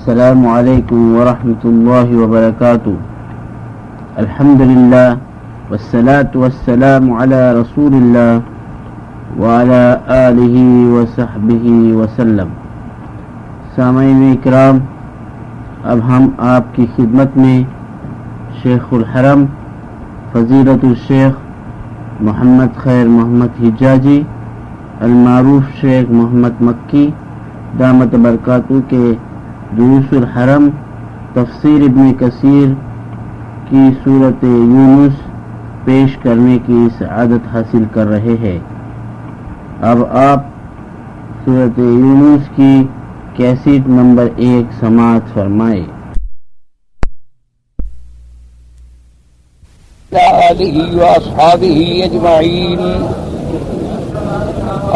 السلام علیکم ورحمۃ اللہ وبرکاتہ. الحمدللہ والصلاة والسلام علی رسول اللہ وعلی آلہ وصحبہ وسلم. سامعین اکرام، اب ہم آپ کی خدمت میں شیخ الحرم فضیلت الشیخ محمد خیر محمد حجازی المعروف شیخ محمد مکی دامت برکاتہ کے دروس الحرم تفسیر ابن کثیر کی سورۃ یونس پیش کرنے کی سعادت حاصل کر رہے ہیں. اب آپ سورۃ یونس کی کیسٹ نمبر 1 سماعت فرمائے. آلہ واصحابہ اجمعین.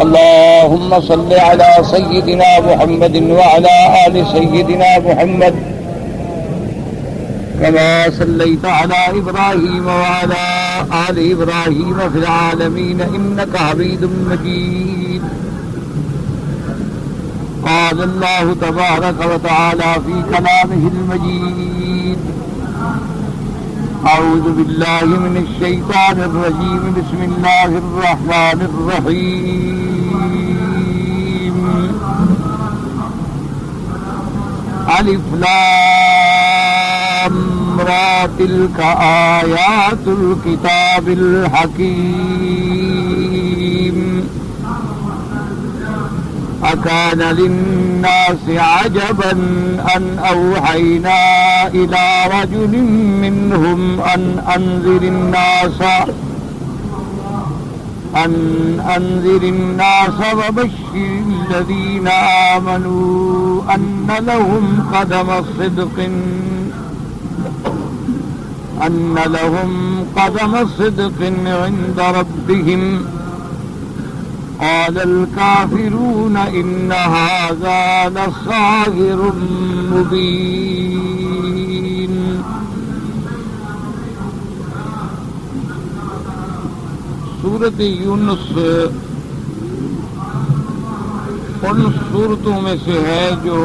اللهم صل على سيدنا محمد وعلى آل سيدنا محمد كما صليت على إبراهيم وعلى آل إبراهيم في العالمين إنك حميد مجيد. قال الله تبارك وتعالى في كلامه المجيد: أعوذ بالله من الشيطان الرجيم. بسم الله الرحمن الرحيم. ألف لام را تلك آيات الكتاب الحكيم. أكان للناس عجبا أن أوحينا إلى رجل منهم أن أنذر الناس وبشر الذين آمنوا أن لهم قدم صدق عند ربهم. قال الكافرون إن هذا لساحر مبين. سورۃ یونس ان سورتوں میں سے ہے جو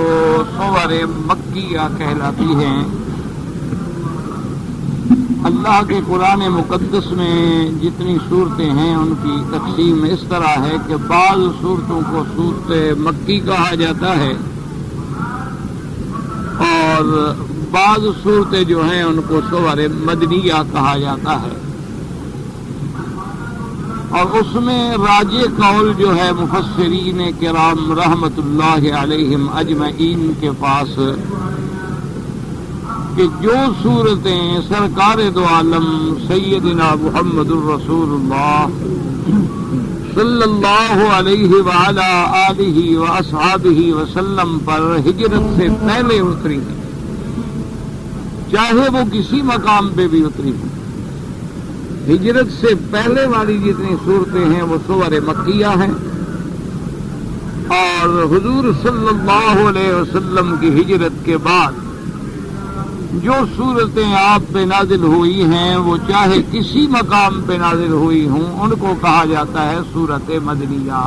سور مکیہ کہلاتی ہیں. اللہ کے قرآن مقدس میں جتنی صورتیں ہیں ان کی تقسیم اس طرح ہے کہ بعض صورتوں کو سورت مکی کہا جاتا ہے اور بعض صورتیں جو ہیں ان کو سور مدنیہ کہا جاتا ہے. اور اس میں راجح قول جو ہے مفسرین کرام رحمت اللہ علیہم اجمعین کے پاس کہ جو صورتیں سرکار دو عالم سیدنا محمد الرسول اللہ صلی اللہ علیہ وعلا آلہ واصحابہ وسلم پر ہجرت سے پہلے اتری ہیں، چاہے وہ کسی مقام پہ بھی اتری ہیں. ہجرت سے پہلے والی جتنی صورتیں ہیں وہ سور مکیہ ہیں، اور حضور صلی اللہ علیہ وسلم کی ہجرت کے بعد جو صورتیں آپ پہ نازل ہوئی ہیں وہ چاہے کسی مقام پہ نازل ہوئی ہوں ان کو کہا جاتا ہے سورت مدنیہ،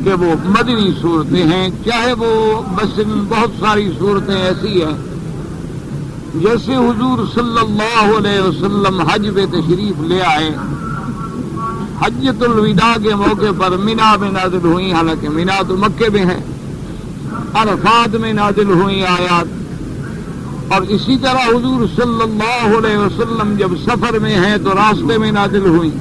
کہ وہ مدنی صورتیں ہیں. چاہے وہ مثلاً بہت ساری صورتیں ایسی ہیں جیسے حضور صلی اللہ علیہ وسلم حج پہ تشریف لے آئے، حجۃ الوداع کے موقع پر مینا میں نازل ہوئی، حالانکہ مینا تو مکے میں ہے. عرفات میں نازل ہوئی آیات. اور اسی طرح حضور صلی اللہ علیہ وسلم جب سفر میں ہیں تو راستے میں نازل ہوئی.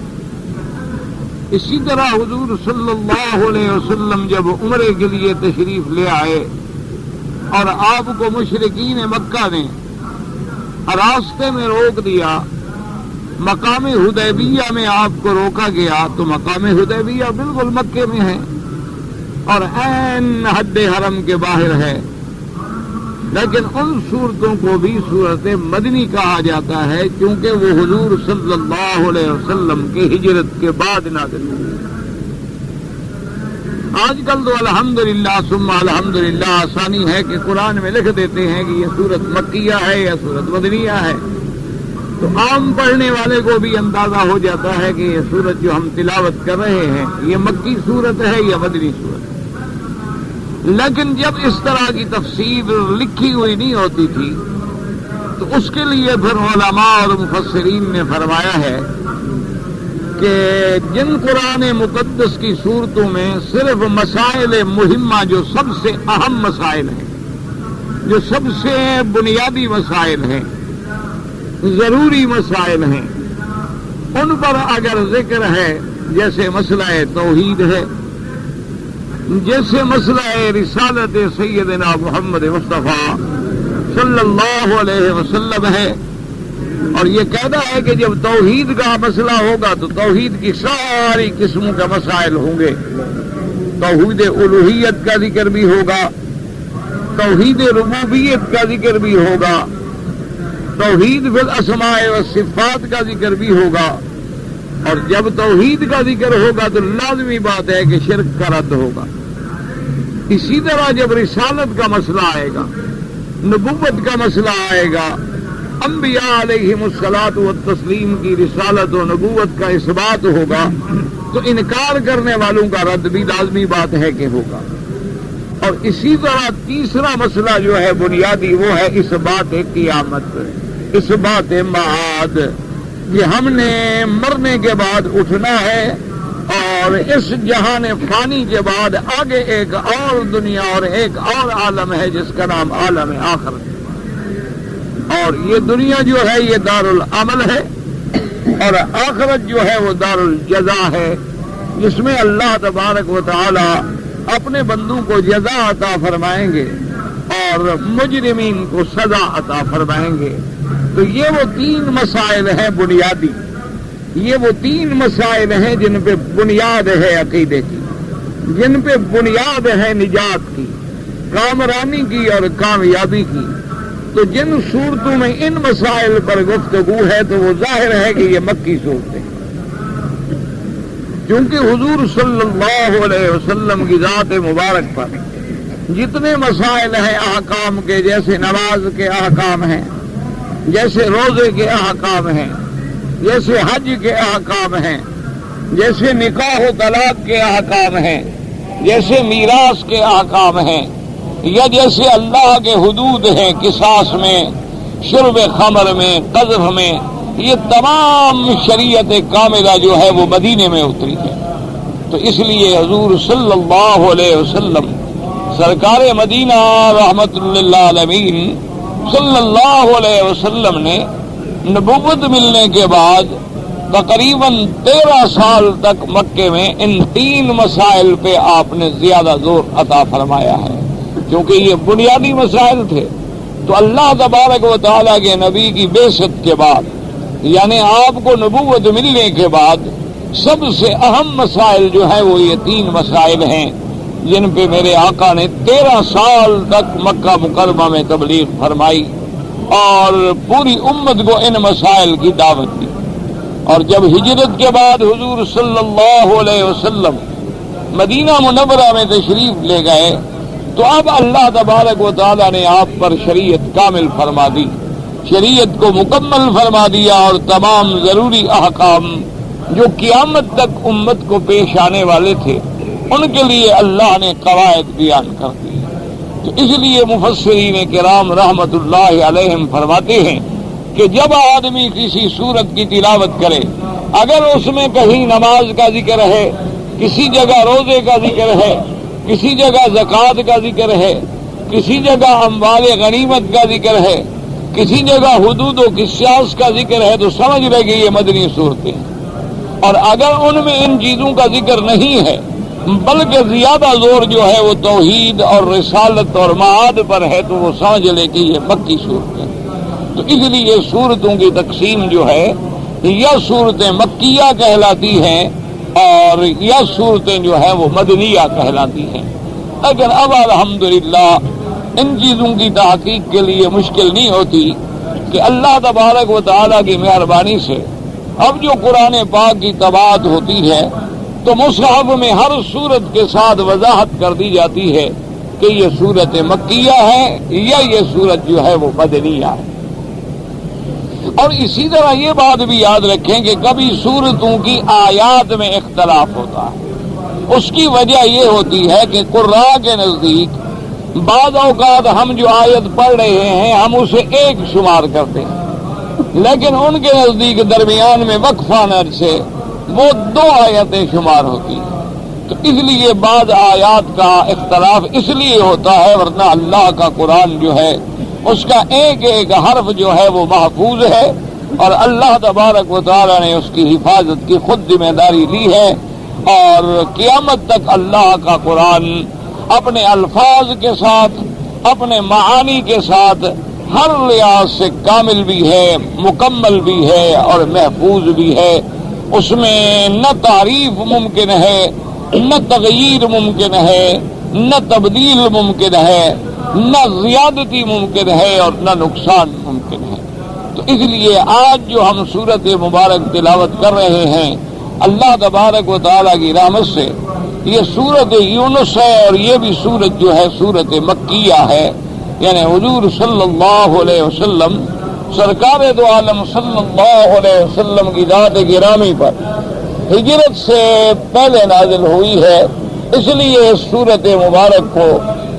اسی طرح حضور صلی اللہ علیہ وسلم جب عمرے کے لیے تشریف لے آئے اور آپ کو مشرکین مکہ نے راستے میں روک دیا، مقام حدیبیہ میں آپ کو روکا گیا، تو مقام حدیبیہ بالکل مکے میں ہے اور عین حد حرم کے باہر ہے، لیکن ان صورتوں کو بھی صورت مدنی کہا جاتا ہے کیونکہ وہ حضور صلی اللہ علیہ وسلم کی ہجرت کے بعد نازل ہوئی. آج کل تو الحمدللہ ثم الحمدللہ آسانی ہے کہ قرآن میں لکھ دیتے ہیں کہ یہ سورت مکیہ ہے یا سورت مدنیہ ہے، تو عام پڑھنے والے کو بھی اندازہ ہو جاتا ہے کہ یہ سورت جو ہم تلاوت کر رہے ہیں یہ مکی سورت ہے یا مدنی سورت. لیکن جب اس طرح کی تفسیر لکھی ہوئی نہیں ہوتی تھی تو اس کے لیے پھر علماء اور مفسرین نے فرمایا ہے کہ جن قرآن مقدس کی صورتوں میں صرف مسائل مہمہ جو سب سے اہم مسائل ہیں، جو سب سے بنیادی مسائل ہیں، ضروری مسائل ہیں، ان پر اگر ذکر ہے، جیسے مسئلہ توحید ہے، جیسے مسئلہ رسالت سیدنا محمد مصطفیٰ صلی اللہ علیہ وسلم ہے، اور یہ کہتا ہے کہ جب توحید کا مسئلہ ہوگا تو توحید کی ساری قسموں کے مسائل ہوں گے. توحید الوہیت کا ذکر بھی ہوگا، توحید ربوبیت کا ذکر بھی ہوگا، توحید فی الاسماء والصفات کا ذکر بھی ہوگا، اور جب توحید کا ذکر ہوگا تو لازمی بات ہے کہ شرک کا رد ہوگا. اسی طرح جب رسالت کا مسئلہ آئے گا، نبوت کا مسئلہ آئے گا، انبیاء علیہم الصلاۃ والتسلیم کی رسالت و نبوت کا اثبات ہوگا، تو انکار کرنے والوں کا رد بھی لازمی بات ہے کہ ہوگا. اور اسی طرح تیسرا مسئلہ جو ہے بنیادی، وہ ہے اثبات قیامت، اثبات معاد، کہ ہم نے مرنے کے بعد اٹھنا ہے، اور اس جہان فانی کے بعد آگے ایک اور دنیا اور ایک اور عالم ہے جس کا نام عالم آخرت. اور یہ دنیا جو ہے یہ دار العمل ہے، اور آخرت جو ہے وہ دار الجزا ہے، جس میں اللہ تبارک و تعالی اپنے بندوں کو جزا عطا فرمائیں گے اور مجرمین کو سزا عطا فرمائیں گے. تو یہ وہ تین مسائل ہیں بنیادی، یہ وہ تین مسائل ہیں جن پہ بنیاد ہے عقیدے کی، جن پہ بنیاد ہے نجات کی، کامرانی کی اور کامیابی کی. تو جن صورتوں میں ان مسائل پر گفتگو ہے تو وہ ظاہر ہے کہ یہ مکی صورتیں، کیونکہ حضور صلی اللہ علیہ وسلم کی ذات مبارک پر جتنے مسائل ہیں احکام کے، جیسے نماز کے احکام ہیں، جیسے روزے کے احکام ہیں، جیسے حج کے احکام ہیں، جیسے نکاح و طلاق کے احکام ہیں، جیسے میراث کے احکام ہیں، یا جیسے اللہ کے حدود ہیں قصاص میں، شرب خمر میں، قذف میں، یہ تمام شریعت کاملہ جو ہے وہ مدینے میں اتری ہے. تو اس لیے حضور صلی اللہ علیہ وسلم سرکار مدینہ رحمت للعالمین صلی اللہ علیہ وسلم نے نبوت ملنے کے بعد تقریباً 13 سال تک مکے میں ان تین مسائل پہ آپ نے زیادہ زور عطا فرمایا ہے، کیونکہ یہ بنیادی مسائل تھے. تو اللہ تبارک و تعالیٰ کے نبی کی بعثت کے بعد، یعنی آپ کو نبوت ملنے کے بعد سب سے اہم مسائل جو ہیں وہ یہ تین مسائل ہیں، جن پہ میرے آقا نے 13 سال تک مکہ مکرمہ میں تبلیغ فرمائی اور پوری امت کو ان مسائل کی دعوت دی. اور جب ہجرت کے بعد حضور صلی اللہ علیہ وسلم مدینہ منورہ میں تشریف لے گئے تو اب اللہ تبارک و تعالیٰ نے آپ پر شریعت کامل فرما دی، شریعت کو مکمل فرما دیا، اور تمام ضروری احکام جو قیامت تک امت کو پیش آنے والے تھے ان کے لیے اللہ نے قواعد بیان کر دی. تو اس لیے مفسرین کرام رحمت اللہ علیہم فرماتے ہیں کہ جب آدمی کسی سورت کی تلاوت کرے، اگر اس میں کہیں نماز کا ذکر ہے، کسی جگہ روزے کا ذکر ہے، کسی جگہ زکوٰۃ کا ذکر ہے، کسی جگہ اموال غنیمت کا ذکر ہے، کسی جگہ حدود و قصاص کا ذکر ہے، تو سمجھ لے کہ یہ مدنی صورتیں ہیں. اور اگر ان میں ان چیزوں کا ذکر نہیں ہے بلکہ زیادہ زور جو ہے وہ توحید اور رسالت اور معاد پر ہے تو وہ سمجھ لے کہ یہ مکی صورت ہے. تو اس لیے صورتوں کی تقسیم جو ہے یا صورتیں مکیہ کہلاتی ہیں اور یا صورتیں جو ہیں وہ مدنیہ کہلاتی ہیں. لیکن اب الحمدللہ ان چیزوں کی تحقیق کے لیے مشکل نہیں ہوتی کہ اللہ تبارک و تعالیٰ کی مہربانی سے اب جو قرآن پاک کی طباعت ہوتی ہے تو مصحف میں ہر صورت کے ساتھ وضاحت کر دی جاتی ہے کہ یہ صورت مکیہ ہے یا یہ صورت جو ہے وہ مدنیہ ہے. اور اسی طرح یہ بات بھی یاد رکھیں کہ کبھی صورتوں کی آیات میں اختلاف ہوتا ہے. اس کی وجہ یہ ہوتی ہے کہ قراء کے نزدیک بعض اوقات ہم جو آیت پڑھ رہے ہیں ہم اسے ایک شمار کرتے ہیں، لیکن ان کے نزدیک درمیان میں وقفہ سے وہ 2 آیتیں شمار ہوتی ہیں۔ تو اس لیے بعض آیات کا اختلاف اس لیے ہوتا ہے، ورنہ اللہ کا قرآن جو ہے اس کا ایک ایک حرف جو ہے وہ محفوظ ہے، اور اللہ تبارک و تعالی نے اس کی حفاظت کی خود ذمہ داری لی ہے، اور قیامت تک اللہ کا قرآن اپنے الفاظ کے ساتھ، اپنے معانی کے ساتھ ہر لحاظ سے کامل بھی ہے، مکمل بھی ہے اور محفوظ بھی ہے۔ اس میں نہ تعریف ممکن ہے، نہ تغییر ممکن ہے، نہ تبدیل ممکن ہے، نہ زیادتی ممکن ہے اور نہ نقصان ممکن ہے۔ تو اس لیے آج جو ہم سورت مبارک تلاوت کر رہے ہیں، اللہ تبارک و تعالیٰ کی رحمت سے یہ سورت یونس ہے، اور یہ بھی سورت جو ہے سورت مکیہ ہے، یعنی حضور صلی اللہ علیہ وسلم سرکار دو عالم صلی اللہ علیہ وسلم کی ذات گرامی پر ہجرت سے پہلے نازل ہوئی ہے۔ اس لیے اس سورت مبارک کو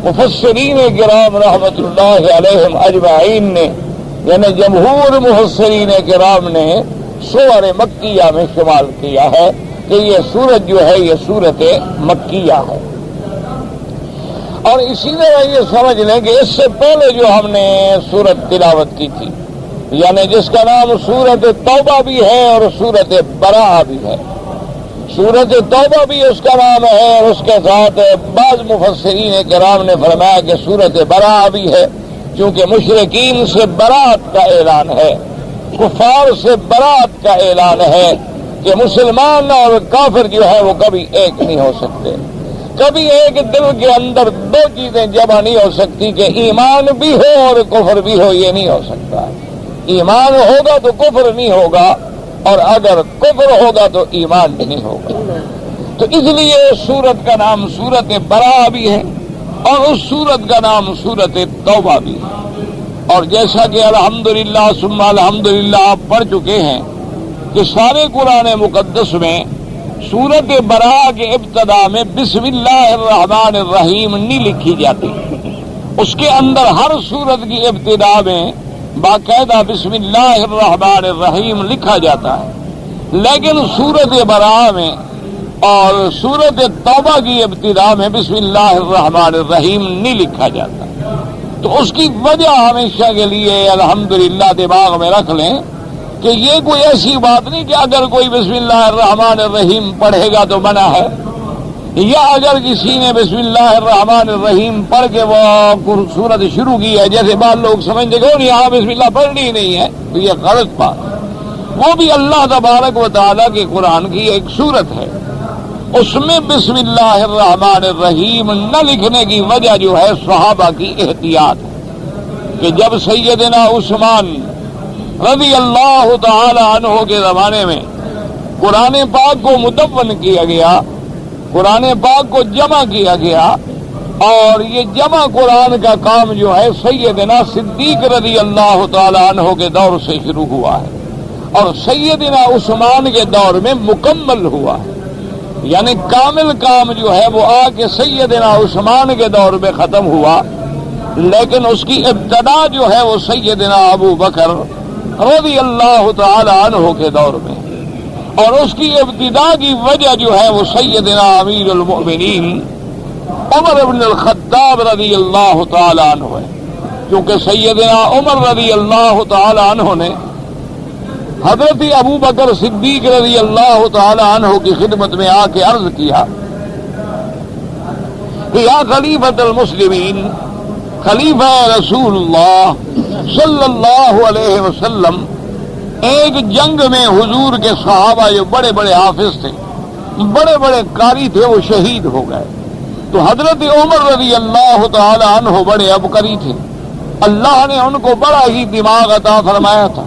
مفسرین کرام رحمت اللہ علیہم اجمعین نے، یعنی جمہور مفسرین کرام نے سور مکیہ میں شمال کیا ہے کہ یہ سورت جو ہے یہ سورت مکیہ ہے۔ اور اسی طرح یہ سمجھ لیں کہ اس سے پہلے جو ہم نے سورت تلاوت کی تھی، یعنی جس کا نام سورت توبہ بھی ہے اور سورت براءہ بھی ہے، سورت توبہ بھی اس کا نام ہے، اور اس کے ساتھ بعض مفسرین کرام نے فرمایا کہ سورت براءہ بھی ہے، کیونکہ مشرکین سے برات کا اعلان ہے، کفار سے برات کا اعلان ہے کہ مسلمان اور کافر جو ہے وہ کبھی ایک نہیں ہو سکتے، کبھی ایک دل کے اندر 2 چیزیں جمع نہیں ہو سکتی کہ ایمان بھی ہو اور کفر بھی ہو، یہ نہیں ہو سکتا۔ ایمان ہوگا تو کفر نہیں ہوگا، اور اگر کفر ہوگا تو ایمان بھی نہیں ہوگا۔ تو اس لیے اس سورت کا نام سورت براءہ بھی ہے، اور اس سورت کا نام سورت توبہ بھی ہے۔ اور جیسا کہ الحمدللہ ثم الحمدللہ آپ پڑھ چکے ہیں کہ سارے قرآن مقدس میں سورت براءہ کے ابتدا میں بسم اللہ الرحمن الرحیم نہیں لکھی جاتی، اس کے اندر ہر سورت کی ابتدا میں باقاعدہ بسم اللہ الرحمن الرحیم لکھا جاتا ہے، لیکن سورت براءہ میں اور سورت توبہ کی ابتدا میں بسم اللہ الرحمن الرحیم نہیں لکھا جاتا۔ تو اس کی وجہ ہمیشہ کے لیے الحمدللہ دماغ میں رکھ لیں کہ یہ کوئی ایسی بات نہیں کہ اگر کوئی بسم اللہ الرحمن الرحیم پڑھے گا تو منع ہے، یا اگر کسی نے بسم اللہ الرحمن الرحیم پڑھ کے وہ سورت شروع کی ہے، جیسے بعض لوگ سمجھتے کہ یہاں بسم اللہ پڑھنی ہی نہیں ہے، تو یہ غلط بات ہے۔ وہ بھی اللہ تبارک و تعالیٰ کے قرآن کی ایک سورت ہے، اس میں بسم اللہ الرحمن الرحیم نہ لکھنے کی وجہ جو ہے صحابہ کی احتیاط ہے کہ جب سیدنا عثمان رضی اللہ تعالی عنہ کے زمانے میں قرآن پاک کو مدون کیا گیا، قرآن پاک کو جمع کیا گیا، اور یہ جمع قرآن کا کام جو ہے سیدنا صدیق رضی اللہ تعالی عنہ کے دور سے شروع ہوا ہے، اور سیدنا عثمان کے دور میں مکمل ہوا ہے، یعنی کامل کام جو ہے وہ آ کے سیدنا عثمان کے دور میں ختم ہوا، لیکن اس کی ابتدا جو ہے وہ سیدنا ابو بکر رضی اللہ تعالی عنہ کے دور میں، اور اس کی ابتدا کی وجہ جو ہے وہ سیدنا امیر المؤمنین عمر بن الخطاب رضی اللہ تعالی عنہ ہے، کیونکہ سیدنا عمر رضی اللہ تعالی عنہ نے حضرت ابو بکر صدیق رضی اللہ تعالی عنہ کی خدمت میں آ کے عرض کیا کہ یا خلیفۃ المسلمین، خلیفہ رسول اللہ صلی اللہ علیہ وسلم، ایک جنگ میں حضور کے صحابہ جو بڑے بڑے حافظ تھے، بڑے بڑے قاری تھے، وہ شہید ہو گئے، تو حضرت عمر رضی اللہ تعالی عنہ بڑے عبقری تھے، اللہ نے ان کو بڑا ہی دماغ عطا فرمایا تھا،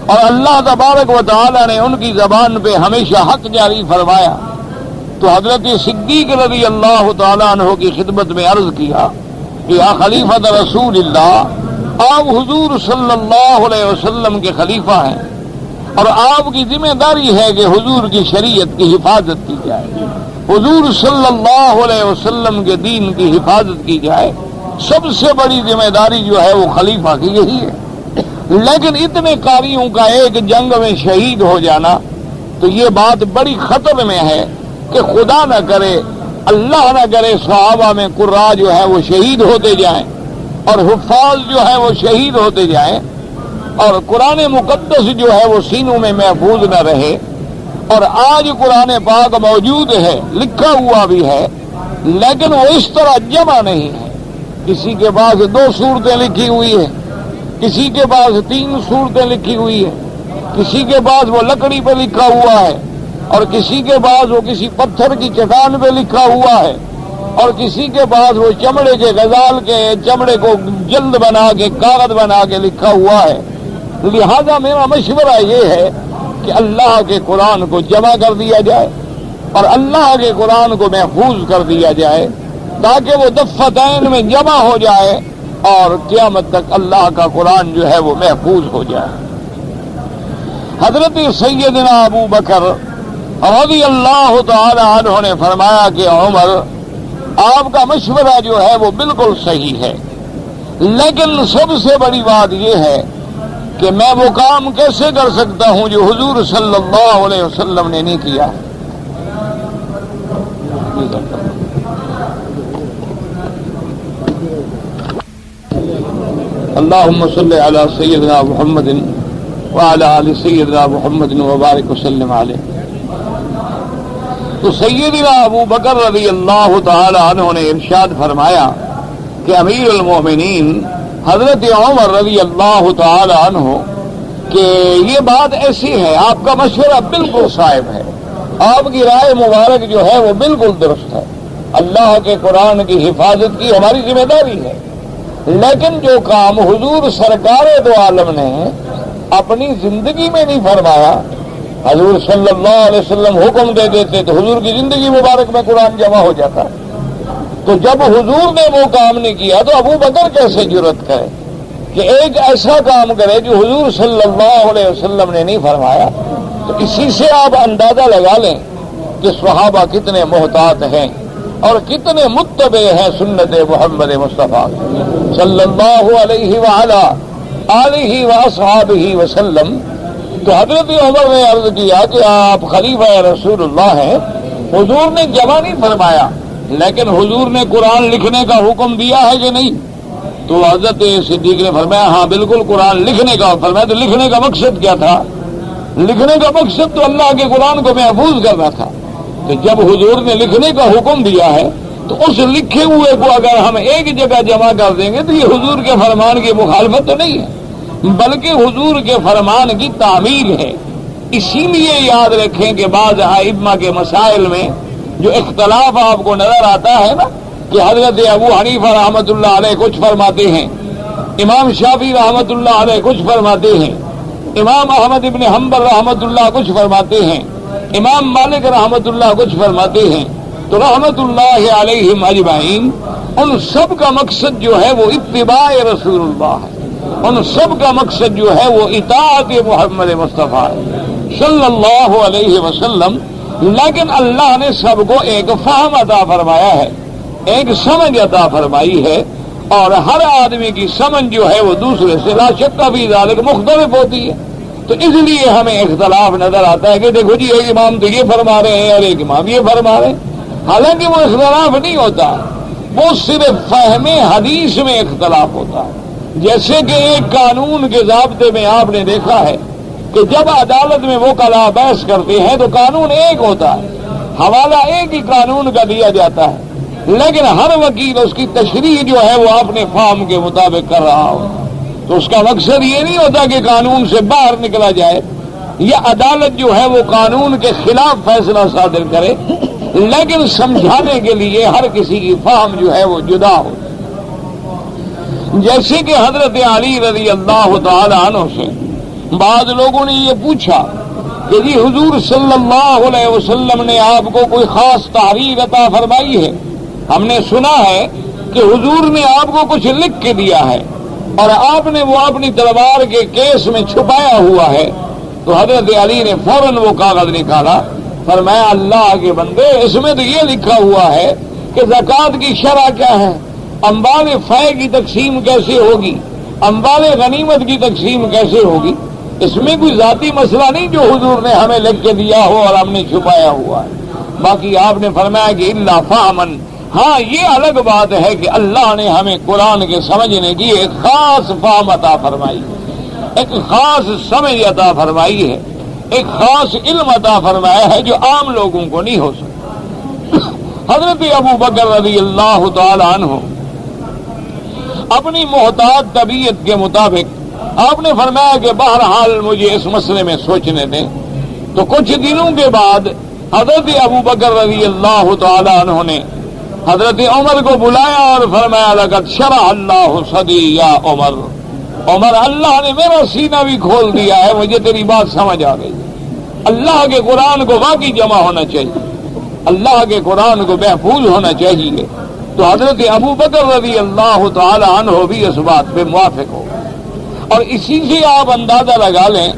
اور اللہ تبارک و تعالی نے ان کی زبان پہ ہمیشہ حق جاری فرمایا، تو حضرت صدیق رضی اللہ تعالی عنہ کی خدمت میں عرض کیا کہ یا خلیفۃ رسول اللہ، آپ حضور صلی اللہ علیہ وسلم کے خلیفہ ہیں، اور آپ کی ذمہ داری ہے کہ حضور کی شریعت کی حفاظت کی جائے، حضور صلی اللہ علیہ وسلم کے دین کی حفاظت کی جائے۔ سب سے بڑی ذمہ داری جو ہے وہ خلیفہ کی یہی ہے۔ لیکن اتنے قاریوں کا ایک جنگ میں شہید ہو جانا تو یہ بات بڑی خطر میں ہے کہ خدا نہ کرے، اللہ نہ کرے، صحابہ میں قراء جو ہے وہ شہید ہوتے جائیں اور حفاظ جو ہے وہ شہید ہوتے جائیں اور قرآن مقدس جو ہے وہ سینوں میں محفوظ نہ رہے۔ اور آج قرآن پاک موجود ہے، لکھا ہوا بھی ہے، لیکن وہ اس طرح جمع نہیں ہے۔ کسی کے پاس 2 سورتیں لکھی ہوئی ہے، کسی کے پاس 3 سورتیں لکھی ہوئی ہے، کسی کے پاس وہ لکڑی پہ لکھا ہوا ہے، اور کسی کے پاس وہ کسی پتھر کی چٹان پہ لکھا ہوا ہے، اور کسی کے پاس وہ چمڑے کے غزال کے چمڑے کو جلد بنا کے کاغذ بنا کے لکھا ہوا ہے۔ لہذا میرا مشورہ یہ ہے کہ اللہ کے قرآن کو جمع کر دیا جائے اور اللہ کے قرآن کو محفوظ کر دیا جائے تاکہ وہ دفتین میں جمع ہو جائے اور قیامت تک اللہ کا قرآن جو ہے وہ محفوظ ہو جائے۔ حضرت سیدنا ابو بکر رضی اللہ تعالی عنہ نے فرمایا کہ عمر، آپ کا مشورہ جو ہے وہ بالکل صحیح ہے، لیکن سب سے بڑی بات یہ ہے کہ میں وہ کام کیسے کر سکتا ہوں جو حضور صلی اللہ علیہ وسلم نے نہیں کیا۔ اللہم صلی علی سیدنا محمد وعلی آل سیدنا محمد وبارک وسلم علیہ۔ تو سیدنا ابو بکر رضی اللہ تعالی عنہ نے ارشاد فرمایا کہ امیر المومنین حضرت عمر رضی اللہ تعالی عنہ کہ یہ بات ایسی ہے، آپ کا مشورہ بالکل صائب ہے، آپ کی رائے مبارک جو ہے وہ بالکل درست ہے۔ اللہ کے قرآن کی حفاظت کی ہماری ذمہ داری ہے، لیکن جو کام حضور سرکار دو عالم نے اپنی زندگی میں نہیں فرمایا، حضور صلی اللہ علیہ وسلم حکم دے دیتے تو حضور کی زندگی مبارک میں قرآن جمع ہو جاتا۔ تو جب حضور نے وہ کام نہیں کیا تو ابو بکر کیسے جرأت کرے کہ ایک ایسا کام کرے جو حضور صلی اللہ علیہ وسلم نے نہیں فرمایا؟ تو اسی سے آپ اندازہ لگا لیں کہ صحابہ کتنے محتاط ہیں اور کتنے متبع ہیں سنت محمد مصطفیٰ صلی اللہ علیہ وآلہ آلہ واصحابہ وسلم۔ تو حضرت عمر نے عرض کیا کہ آپ خلیفہ رسول اللہ ہیں، حضور نے جمع نہیں فرمایا لیکن حضور نے قرآن لکھنے کا حکم دیا ہے کہ نہیں؟ تو حضرت صدیق نے فرمایا ہاں بالکل قرآن لکھنے کا۔ فرمایا تو لکھنے کا مقصد کیا تھا؟ لکھنے کا مقصد تو اللہ کے قرآن کو محفوظ کرنا تھا۔ تو جب حضور نے لکھنے کا حکم دیا ہے تو اس لکھے ہوئے کو اگر ہم ایک جگہ جمع کر دیں گے تو یہ حضور کے فرمان کی مخالفت تو نہیں ہے، بلکہ حضور کے فرمان کی تعمیل ہے۔ اسی لیے یاد رکھیں کہ بعض ائمہ کے مسائل میں جو اختلاف آپ کو نظر آتا ہے نا کہ حضرت ابو حنیفہ رحمۃ اللہ علیہ کچھ فرماتے ہیں، امام شافعی رحمۃ اللہ علیہ کچھ فرماتے ہیں، امام احمد ابن حنبل رحمۃ اللہ کچھ فرماتے ہیں، امام مالک رحمۃ اللہ کچھ فرماتے ہیں، تو رحمۃ اللہ علیہم اجمعین ان سب کا مقصد جو ہے وہ اتباع رسول اللہ ہے، ان سب کا مقصد جو ہے وہ اطاعت محمد مصطفیٰ صلی اللہ علیہ وسلم۔ لیکن اللہ نے سب کو ایک فہم عطا فرمایا ہے، ایک سمجھ عطا فرمائی ہے، اور ہر آدمی کی سمجھ جو ہے وہ دوسرے سے لا شک فی ذلک مختلف ہوتی ہے۔ تو اس لیے ہمیں اختلاف نظر آتا ہے کہ دیکھو جی ایک امام تو یہ فرما رہے ہیں اور ایک امام یہ فرما رہے ہیں، حالانکہ وہ اختلاف نہیں ہوتا، وہ صرف فہم حدیث میں اختلاف ہوتا ہے۔ جیسے کہ ایک قانون کے ضابطے میں آپ نے دیکھا ہے کہ جب عدالت میں وکلاء بحث کرتے ہیں تو قانون ایک ہوتا ہے، حوالہ ایک ہی قانون کا دیا جاتا ہے، لیکن ہر وکیل اس کی تشریح جو ہے وہ اپنے فہم کے مطابق کر رہا ہو۔ تو اس کا مقصد یہ نہیں ہوتا کہ قانون سے باہر نکلا جائے یا عدالت جو ہے وہ قانون کے خلاف فیصلہ صادر کرے، لیکن سمجھانے کے لیے ہر کسی کی فہم جو ہے وہ جدا ہو۔ جیسے کہ حضرت علی رضی اللہ تعالی عنہ سے بعض لوگوں نے یہ پوچھا کہ جی حضور صلی اللہ علیہ وسلم نے آپ کو کوئی خاص تعریف عطا فرمائی ہے؟ ہم نے سنا ہے کہ حضور نے آپ کو کچھ لکھ کے دیا ہے اور آپ نے وہ اپنی تلوار کے کیس میں چھپایا ہوا ہے، تو حضرت علی نے فوراً وہ کاغذ نکالا، فرمایا اللہ کے بندے اس میں تو یہ لکھا ہوا ہے کہ زکوٰۃ کی شرح کیا ہے، اموال فے کی تقسیم کیسے ہوگی، اموال غنیمت کی تقسیم کیسے ہوگی، اس میں کوئی ذاتی مسئلہ نہیں جو حضور نے ہمیں لکھ کے دیا ہو اور ہم نے چھپایا ہوا ہے۔ باقی آپ نے فرمایا کہ اللہ فہمن، ہاں یہ الگ بات ہے کہ اللہ نے ہمیں قرآن کے سمجھنے کی ایک خاص فہم عطا فرمائی، ایک خاص سمجھ عطا فرمائی ہے، ایک خاص علم عطا فرمایا ہے جو عام لوگوں کو نہیں ہو سکتا۔ حضرت ابو بکر رضی اللہ تعالی عنہ اپنی محتاط طبیعت کے مطابق آپ نے فرمایا کہ بہرحال مجھے اس مسئلے میں سوچنے دیں۔ تو کچھ دنوں کے بعد حضرت ابو بکر رضی اللہ تعالی عنہ نے حضرت عمر کو بلایا اور فرمایا لقد شرح اللہ صدری یا عمر، عمر اللہ نے میرا سینہ بھی کھول دیا ہے، مجھے تیری بات سمجھ آ گئی۔ اللہ کے قرآن کو واقعی جمع ہونا چاہیے، اللہ کے قرآن کو محفوظ ہونا چاہیے۔ تو حضرت ابو بکر رضی اللہ تعالی عنہ بھی اس بات پہ موافق ہو، اور اسی سے آپ اندازہ لگا لیں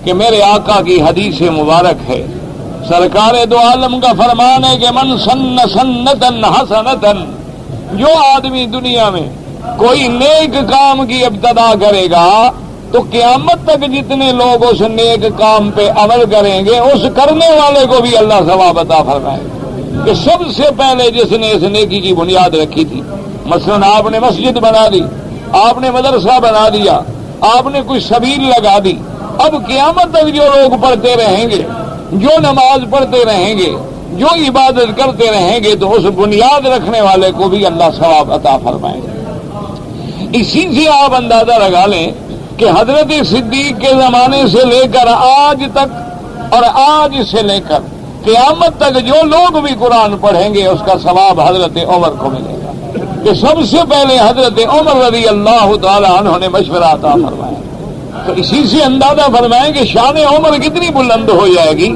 کہ میرے آقا کی حدیث مبارک ہے، سرکار دو عالم کا فرمان ہے کہ من سن سنتن حسنتن، جو آدمی دنیا میں کوئی نیک کام کی ابتدا کرے گا تو قیامت تک جتنے لوگ اس نیک کام پہ عمل کریں گے اس کرنے والے کو بھی اللہ ثواب عطا فرمائے گا۔ کہ سب سے پہلے جس نے اس نیکی کی بنیاد رکھی تھی، مثلا آپ نے مسجد بنا دی، آپ نے مدرسہ بنا دیا، آپ نے کوئی سبیل لگا دی، اب قیامت تک جو لوگ پڑھتے رہیں گے، جو نماز پڑھتے رہیں گے، جو عبادت کرتے رہیں گے، تو اس بنیاد رکھنے والے کو بھی اللہ ثواب عطا فرمائے گا۔ اسی سے آپ اندازہ لگا لیں کہ حضرت صدیق کے زمانے سے لے کر آج تک اور آج سے لے کر قیامت تک جو لوگ بھی قرآن پڑھیں گے اس کا ثواب حضرت عمر کو ملے گا، کہ سب سے پہلے حضرت عمر رضی اللہ تعالی عنہ نے مشورہ عطا فرمایا۔ تو اسی سے اندازہ فرمائیں کہ شان عمر کتنی بلند ہو جائے گی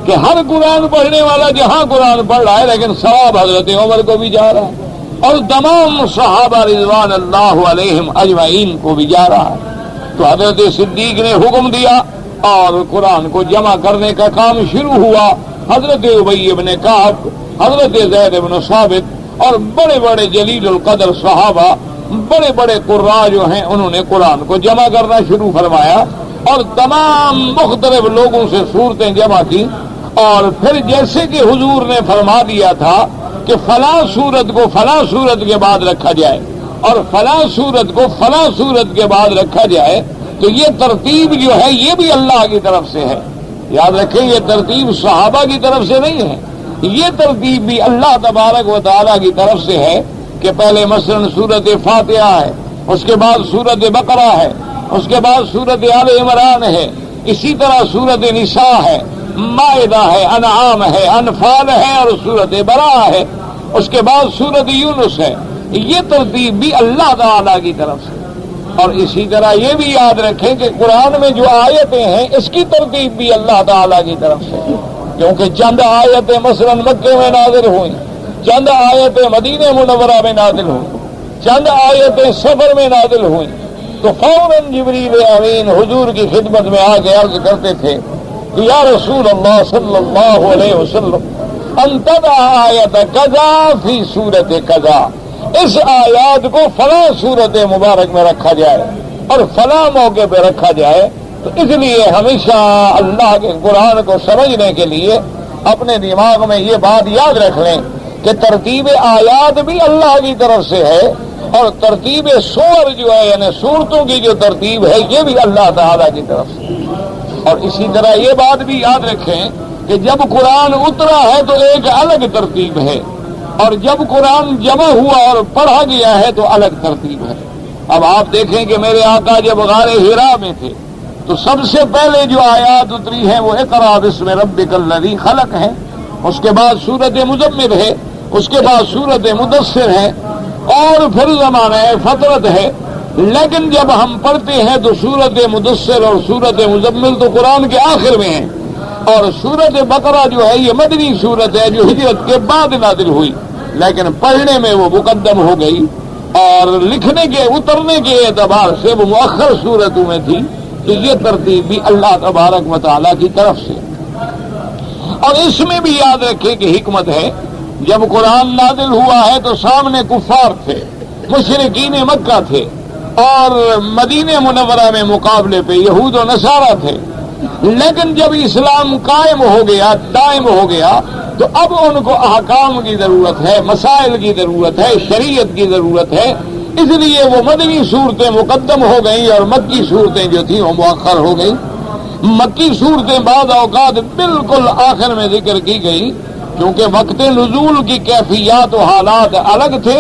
کہ ہر قرآن پڑھنے والا جہاں قرآن پڑھ رہا ہے لیکن ثواب حضرت عمر کو بھی جا رہا ہے اور تمام صحابہ رضوان اللہ علیہم اجمعین کو بھی جا رہا ہے۔ تو حضرت صدیق نے حکم دیا اور قرآن کو جمع کرنے کا کام شروع ہوا۔ حضرت ابی بن کعب، حضرت زید بن ثابت اور بڑے بڑے جلیل القدر صحابہ، بڑے بڑے قراء جو ہیں انہوں نے قرآن کو جمع کرنا شروع فرمایا اور تمام مختلف لوگوں سے صورتیں جمع کی، اور پھر جیسے کہ حضور نے فرما دیا تھا کہ فلاں صورت کو فلاں صورت کے بعد رکھا جائے اور فلاں صورت کو فلاں صورت کے بعد رکھا جائے، تو یہ ترتیب جو ہے یہ بھی اللہ کی طرف سے ہے۔ یاد رکھیں یہ ترتیب صحابہ کی طرف سے نہیں ہے، یہ ترتیب بھی اللہ تبارک و تعالیٰ کی طرف سے ہے کہ پہلے مثلا سورت فاتحہ ہے، اس کے بعد سورت بقرہ ہے، اس کے بعد سورت آل عمران ہے، اسی طرح سورت نساء ہے، مائدہ ہے، انعام ہے، انفال ہے اور سورت براءہ ہے، اس کے بعد سورت یونس ہے۔ یہ ترتیب بھی اللہ تعالیٰ کی طرف سے۔ اور اسی طرح یہ بھی یاد رکھیں کہ قرآن میں جو آیتیں ہیں اس کی ترتیب بھی اللہ تعالیٰ کی طرف سے، کیونکہ چند آیتیں مثلا مکے میں نازل ہوئیں، چند آیتیں مدینہ منورہ میں نازل ہوئیں، چند آیتیں سفر میں نازل ہوئیں، تو فوراً جبریل امین حضور کی خدمت میں آ کے عرض کرتے تھے کہ یا رسول اللہ صلی اللہ علیہ وسلم انتدع آیت کذا فی صورت کذا، اس آیات کو فلاں صورت مبارک میں رکھا جائے اور فلاں موقع پہ رکھا جائے۔ تو اس لیے ہمیشہ اللہ کے قرآن کو سمجھنے کے لیے اپنے دماغ میں یہ بات یاد رکھ لیں کہ ترتیب آیات بھی اللہ کی طرف سے ہے اور ترتیب سور جو ہے یعنی صورتوں کی جو ترتیب ہے یہ بھی اللہ تعالیٰ کی طرف سے۔ اور اسی طرح یہ بات بھی یاد رکھیں کہ جب قرآن اترا ہے تو ایک الگ ترتیب ہے اور جب قرآن جمع ہوا اور پڑھا گیا ہے تو الگ ترتیب ہے۔ اب آپ دیکھیں کہ میرے آقا جب غار حرا میں تھے تو سب سے پہلے جو آیات اتری ہیں وہ اقرأ باسم ربک الذی خلق ہے، اس کے بعد سورت مزمل ہے، اس کے بعد سورت مدثر ہے اور پھر زمانہ فطرت ہے۔ لیکن جب ہم پڑھتے ہیں تو سورت مدثر اور سورت مزمل تو قرآن کے آخر میں ہیں، اور سورت بقرہ جو ہے یہ مدنی سورت ہے جو ہجرت کے بعد نازل ہوئی، لیکن پڑھنے میں وہ مقدم ہو گئی اور لکھنے کے اترنے کے اعتبار سے وہ مؤخر صورتوں میں تھی، تو یہ ترتیب بھی اللہ تبارک و تعالیٰ کی طرف سے۔ اور اس میں بھی یاد رکھیں کہ حکمت ہے، جب قرآن نازل ہوا ہے تو سامنے کفار تھے، مشرکین مکہ تھے، اور مدینہ منورہ میں مقابلے پہ یہود و نصارہ تھے، لیکن جب اسلام قائم ہو گیا، دائم ہو گیا، تو اب ان کو احکام کی ضرورت ہے، مسائل کی ضرورت ہے، شریعت کی ضرورت ہے، اس لیے وہ مدنی صورتیں مقدم ہو گئیں اور مکی صورتیں جو تھیں وہ مؤخر ہو گئیں۔ مکی صورتیں بعض اوقات بالکل آخر میں ذکر کی گئی، کیونکہ وقت نزول کی کیفیات و حالات الگ تھے،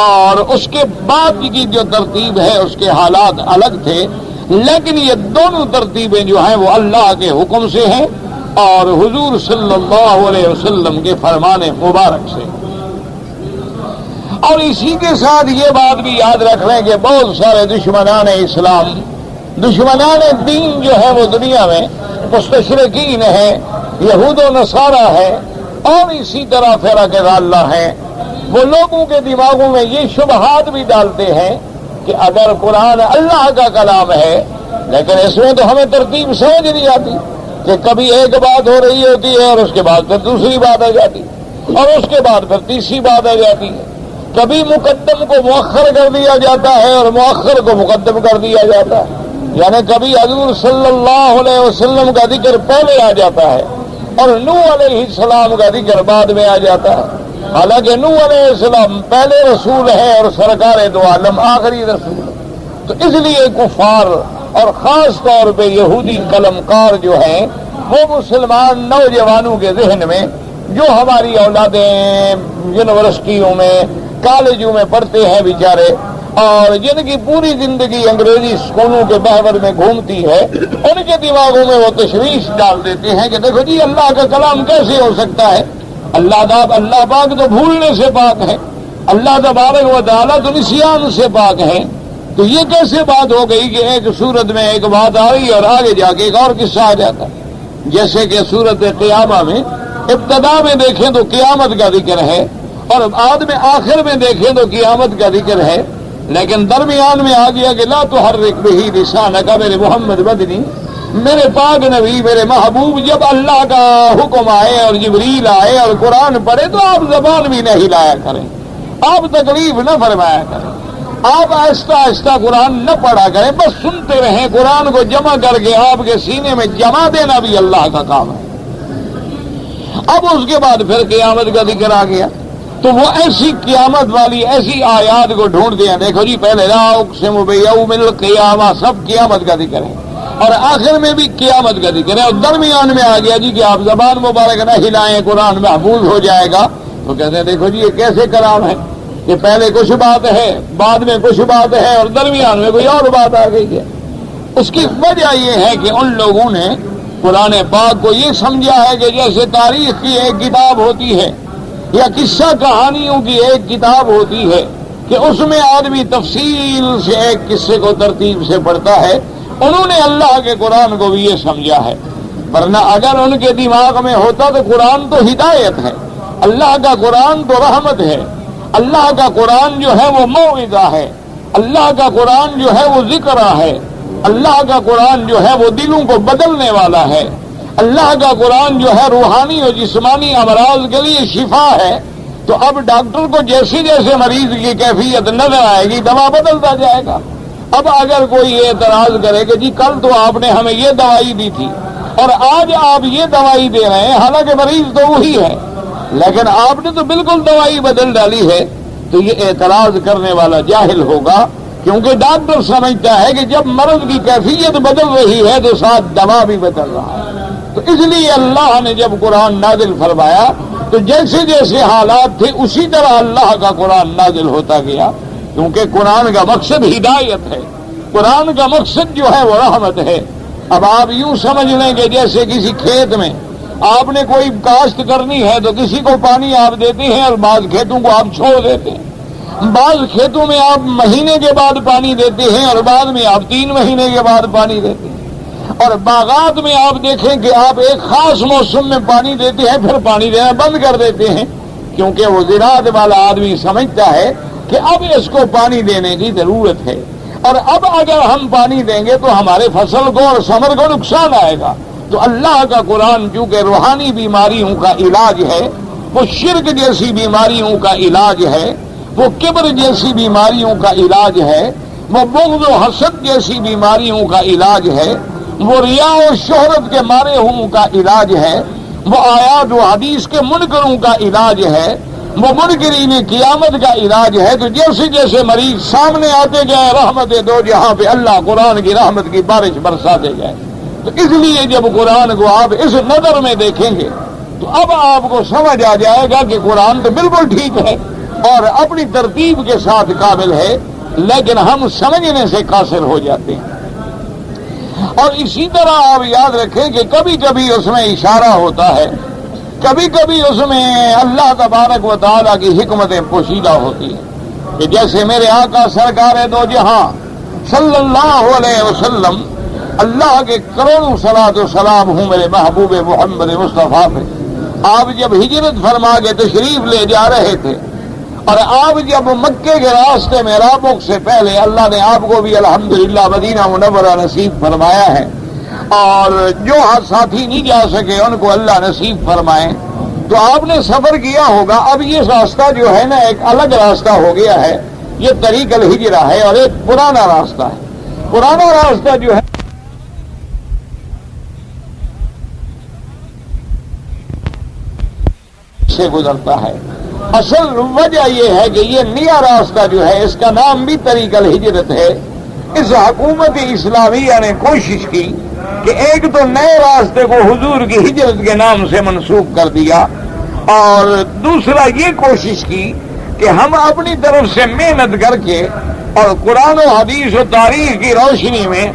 اور اس کے بعد کی جو ترتیب ہے اس کے حالات الگ تھے، لیکن یہ دونوں ترتیبیں جو ہیں وہ اللہ کے حکم سے ہیں اور حضور صلی اللہ علیہ وسلم کے فرمان مبارک سے۔ اور اسی کے ساتھ یہ بات بھی یاد رکھ لیں کہ بہت سارے دشمنان اسلام، دشمنان دین جو ہے وہ دنیا میں مستشرقین ہیں، یہود و نصارہ ہے، اور اسی طرح فرقہ ضالہ ہیں، وہ لوگوں کے دماغوں میں یہ شبہات بھی ڈالتے ہیں کہ اگر قرآن اللہ کا کلام ہے، لیکن اس میں تو ہمیں ترتیب سمجھ نہیں آتی کہ کبھی ایک بات ہو رہی ہوتی ہے اور اس کے بعد پھر دوسری بات آ جاتی، اور اس کے بعد پھر تیسری بات آ جاتی ہے، کبھی مقدم کو مؤخر کر دیا جاتا ہے اور مؤخر کو مقدم کر دیا جاتا ہے، یعنی کبھی حضور صلی اللہ علیہ وسلم کا ذکر پہلے آ جاتا ہے اور نوح علیہ السلام کا ذکر بعد میں آ جاتا ہے، حالانکہ نوح علیہ السلام پہلے رسول ہے اور سرکار دو عالم آخری رسول ہے۔ تو اس لیے کفار اور خاص طور پہ یہودی قلمکار جو ہیں وہ مسلمان نوجوانوں کے ذہن میں، جو ہماری اولادیں یونیورسٹیوں میں کالجوں میں پڑھتے ہیں بیچارے، اور جن کی پوری زندگی انگریزی اسکولوں کے بہور میں گھومتی ہے، ان کے دماغوں میں وہ تشویش ڈال دیتے ہیں کہ دیکھو جی اللہ کا کلام کیسے ہو سکتا ہے، اللہ پاک تو بھولنے سے پاک ہے، اللہ تبارک و تعالیٰ تو نسیان سے پاک ہے، تو یہ کیسے بات ہو گئی کہ ایک سورت میں ایک بات آ رہی اور آگے جا کے ایک اور قصہ آ جاتا ہے۔ جیسے کہ سورت قیامہ میں ابتدا میں دیکھیں تو قیامت کا ذکر ہے، اور بعد میں آخر میں دیکھیں تو قیامت کا ذکر ہے، لیکن درمیان میں آ گیا کہ لا تحرک بہ لسانک، میرے محمد مدنی، میرے پاک نبی، میرے محبوب، جب اللہ کا حکم آئے اور جبریل آئے اور قرآن پڑھے تو آپ زبان بھی نہ ہلایا کریں، آپ تکلیف نہ فرمایا کریں، آپ آہستہ آہستہ قرآن نہ پڑھا کریں، بس سنتے رہیں، قرآن کو جمع کر کے آپ کے سینے میں جمع دینا بھی اللہ کا کام ہے۔ اب اس کے بعد پھر قیامت کا ذکر آ گیا، تو وہ ایسی قیامت والی ایسی آیات کو ڈھونڈتے ہیں، دیکھو جی پہلے لا اقسم بیوم القیامہ، سب قیامت کا ذکر ہے، اور آخر میں بھی قیامت کا ذکر ہے، اور درمیان میں آ گیا جی کہ آپ زبان مبارک نہ ہلائیں، قرآن محفوظ ہو جائے گا۔ تو کہتے ہیں دیکھو جی یہ کیسے کلام ہے کہ پہلے کچھ بات ہے، بعد میں کچھ بات ہے، اور درمیان میں کوئی اور بات آ گئی ہے۔ اس کی وجہ یہ ہے کہ ان لوگوں نے قرآن پاک کو یہ سمجھا ہے کہ جیسے تاریخ کی ایک کتاب ہوتی ہے یا قصہ کہانیوں کی ایک کتاب ہوتی ہے کہ اس میں آدمی تفصیل سے ایک قصے کو ترتیب سے پڑھتا ہے، انہوں نے اللہ کے قرآن کو بھی یہ سمجھا ہے، ورنہ اگر ان کے دماغ میں ہوتا تو قرآن تو ہدایت ہے، اللہ کا قرآن تو رحمت ہے، اللہ کا قرآن جو ہے وہ موعظہ ہے، اللہ کا قرآن جو ہے وہ ذکر ہے، اللہ کا قرآن جو ہے وہ دلوں کو بدلنے والا ہے، اللہ کا قرآن جو ہے روحانی اور جسمانی امراض کے لیے شفا ہے۔ تو اب ڈاکٹر کو جیسے جیسے مریض کی کیفیت نظر آئے گی دوا بدلتا جائے گا۔ اب اگر کوئی یہ اعتراض کرے کہ جی کل تو آپ نے ہمیں یہ دوائی دی تھی اور آج آپ یہ دوائی دے رہے ہیں، حالانکہ مریض تو وہی ہے لیکن آپ نے تو بالکل دوائی بدل ڈالی ہے، تو یہ اعتراض کرنے والا جاہل ہوگا، کیونکہ ڈاکٹر سمجھتا ہے کہ جب مرض کی کیفیت بدل رہی ہے تو ساتھ دوا بھی بدل رہا ہے۔ تو اس لیے اللہ نے جب قرآن نازل فرمایا تو جیسے جیسے حالات تھے اسی طرح اللہ کا قرآن نازل ہوتا گیا، کیونکہ قرآن کا مقصد ہدایت ہے، قرآن کا مقصد جو ہے وہ رحمت ہے۔ اب آپ یوں سمجھ لیں کہ جیسے کسی کھیت میں آپ نے کوئی کاشت کرنی ہے تو کسی کو پانی آپ دیتے ہیں اور بعض کھیتوں کو آپ چھوڑ دیتے ہیں، بعض کھیتوں میں آپ مہینے کے بعد پانی دیتے ہیں اور بعد میں آپ 3 مہینے کے بعد پانی دیتے ہیں، اور باغات میں آپ دیکھیں کہ آپ ایک خاص موسم میں پانی دیتے ہیں پھر پانی دینا بند کر دیتے ہیں، کیونکہ وہ زراعت والا آدمی سمجھتا ہے کہ اب اس کو پانی دینے کی ضرورت ہے۔ اور اب اگر ہم پانی دیں گے تو ہمارے فصل کو اور ثمر کو نقصان آئے گا. تو اللہ کا قرآن چونکہ روحانی بیماریوں کا علاج ہے، وہ شرک جیسی بیماریوں کا علاج ہے، وہ کبر جیسی بیماریوں کا علاج ہے، وہ بغض و حسد جیسی بیماریوں کا علاج ہے، وہ ریا و شہرت کے مارے ہوں کا علاج ہے، وہ آیات و حدیث کے منکروں کا علاج ہے، وہ منکرین قیامت کا علاج ہے. تو جیسے جیسے مریض سامنے آتے جائے رحمت دو جہاں پہ اللہ قرآن کی رحمت کی بارش برساتے جائے. تو اس لیے جب قرآن کو آپ اس نظر میں دیکھیں گے تو اب آپ کو سمجھ آ جائے گا کہ قرآن تو بالکل ٹھیک ہے اور اپنی ترتیب کے ساتھ قابل ہے، لیکن ہم سمجھنے سے قاصر ہو جاتے ہیں. اور اسی طرح آپ یاد رکھیں کہ کبھی کبھی اس میں اشارہ ہوتا ہے، کبھی کبھی اس میں اللہ تبارک و تعالیٰ کی حکمتیں پوشیدہ ہوتی ہیں. کہ جیسے میرے آقا سرکار دو جہاں صلی اللہ علیہ وسلم، اللہ کے کروڑوں صلاۃ و سلام ہوں میرے محبوب محمد مصطفیٰ پہ، آپ جب ہجرت فرما کے تشریف لے جا رہے تھے اور آپ جب مکے کے راستے میں رابق سے پہلے اللہ نے آپ کو بھی الحمدللہ مدینہ منورہ نصیب فرمایا ہے، اور جو ساتھی نہیں جا سکے ان کو اللہ نصیب فرمائے، تو آپ نے سفر کیا ہوگا. اب یہ راستہ جو ہے نا ایک الگ راستہ ہو گیا ہے، یہ طریق الہجرہ ہے، اور ایک پرانا راستہ ہے. پرانا راستہ جو ہے سے گزرتا ہے. اصل وجہ یہ ہے کہ یہ نیا راستہ جو ہے اس کا نام بھی طریق الہجرت ہے. اس حکومت اسلامیہ نے کوشش کی کہ ایک تو نئے راستے کو حضور کی ہجرت کے نام سے منسوخ کر دیا، اور دوسرا یہ کوشش کی کہ ہم اپنی طرف سے محنت کر کے اور قرآن و حدیث و تاریخ کی روشنی میں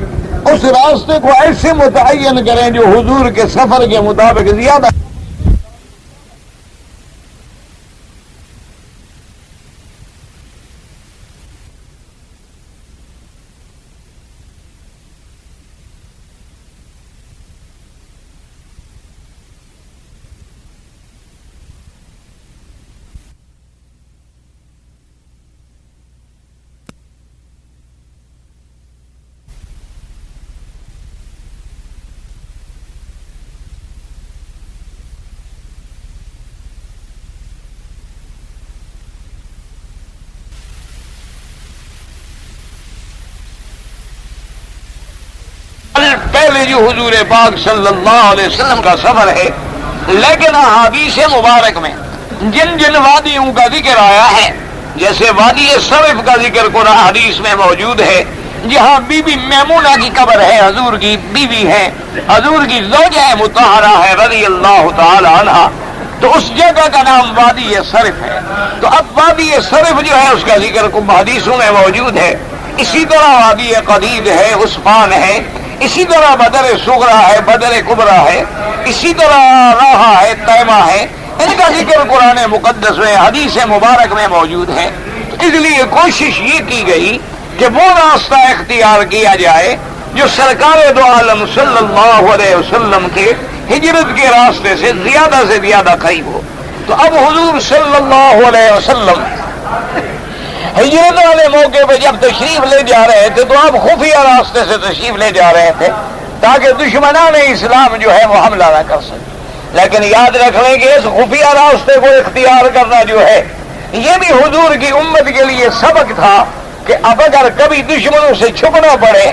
اس راستے کو ایسے متعین کریں جو حضور کے سفر کے مطابق زیادہ پہلے جو حضور پاک صلی اللہ علیہ وسلم کا سفر ہے. لیکن احادیث مبارک میں جن جن وادیوں کا ذکر آیا ہے، جیسے وادی صرف کا ذکر قرآن حدیث میں موجود ہے، جہاں بی بی میمونہ کی قبر ہے، حضور کی بیوی ہے، حضور کی زوجہ مطہرہ ہے رضی اللہ تعالی عنہا، تو اس جگہ کا نام وادی صرف ہے. تو اب وادی صرف جو ہے اس کا ذکر حدیثوں میں موجود ہے. اسی طرح وادی قدید ہے، عثمان ہے، اسی طرح بدر صغرا ہے، بدر کبرا ہے، اسی طرح راہا ہے، تیمہ ہے. ان کا ذکر قرآن مقدس میں حدیث مبارک میں موجود ہے. اس لیے کوشش یہ کی گئی کہ وہ راستہ اختیار کیا جائے جو سرکار دو عالم صلی اللہ علیہ وسلم کے ہجرت کے راستے سے زیادہ قریب ہو. تو اب حضور صلی اللہ علیہ وسلم ہجرت والے موقع پہ جب تشریف لے جا رہے تھے تو آپ خفیہ راستے سے تشریف لے جا رہے تھے تاکہ دشمنان اسلام جو ہے وہ حملہ نہ کر سکے. لیکن یاد رکھ لیں کہ اس خفیہ راستے کو اختیار کرنا جو ہے یہ بھی حضور کی امت کے لیے سبق تھا کہ اب اگر کبھی دشمنوں سے چھپنا پڑے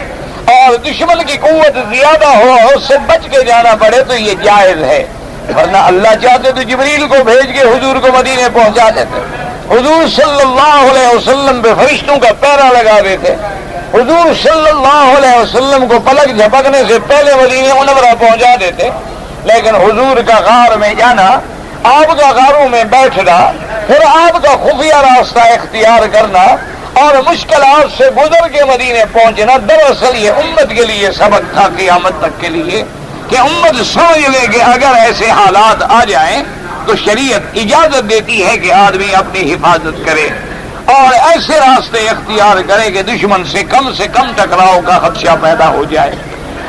اور دشمن کی قوت زیادہ ہو اور اس سے بچ کے جانا پڑے تو یہ جائز ہے. ورنہ اللہ چاہتے تو جبریل کو بھیج کے حضور کو مدینے پہنچا دیتے. حضور صلی اللہ علیہ وسلم پہ فرشتوں کا پیرا لگا دیتے. حضور صلی اللہ علیہ وسلم کو پلک جھپکنے سے پہلے مدینے منورہ پہنچا دیتے. لیکن حضور کا غار میں جانا، آپ کا غاروں میں بیٹھنا، پھر آپ کا خفیہ راستہ اختیار کرنا اور مشکلات سے گزر کے مدینے پہنچنا دراصل یہ امت کے لیے سبق تھا قیامت تک کے لیے کہ امت سمجھ لے کہ اگر ایسے حالات آ جائیں تو شریعت اجازت دیتی ہے کہ آدمی اپنی حفاظت کرے اور ایسے راستے اختیار کرے کہ دشمن سے کم ٹکراؤ کا خدشہ پیدا ہو جائے.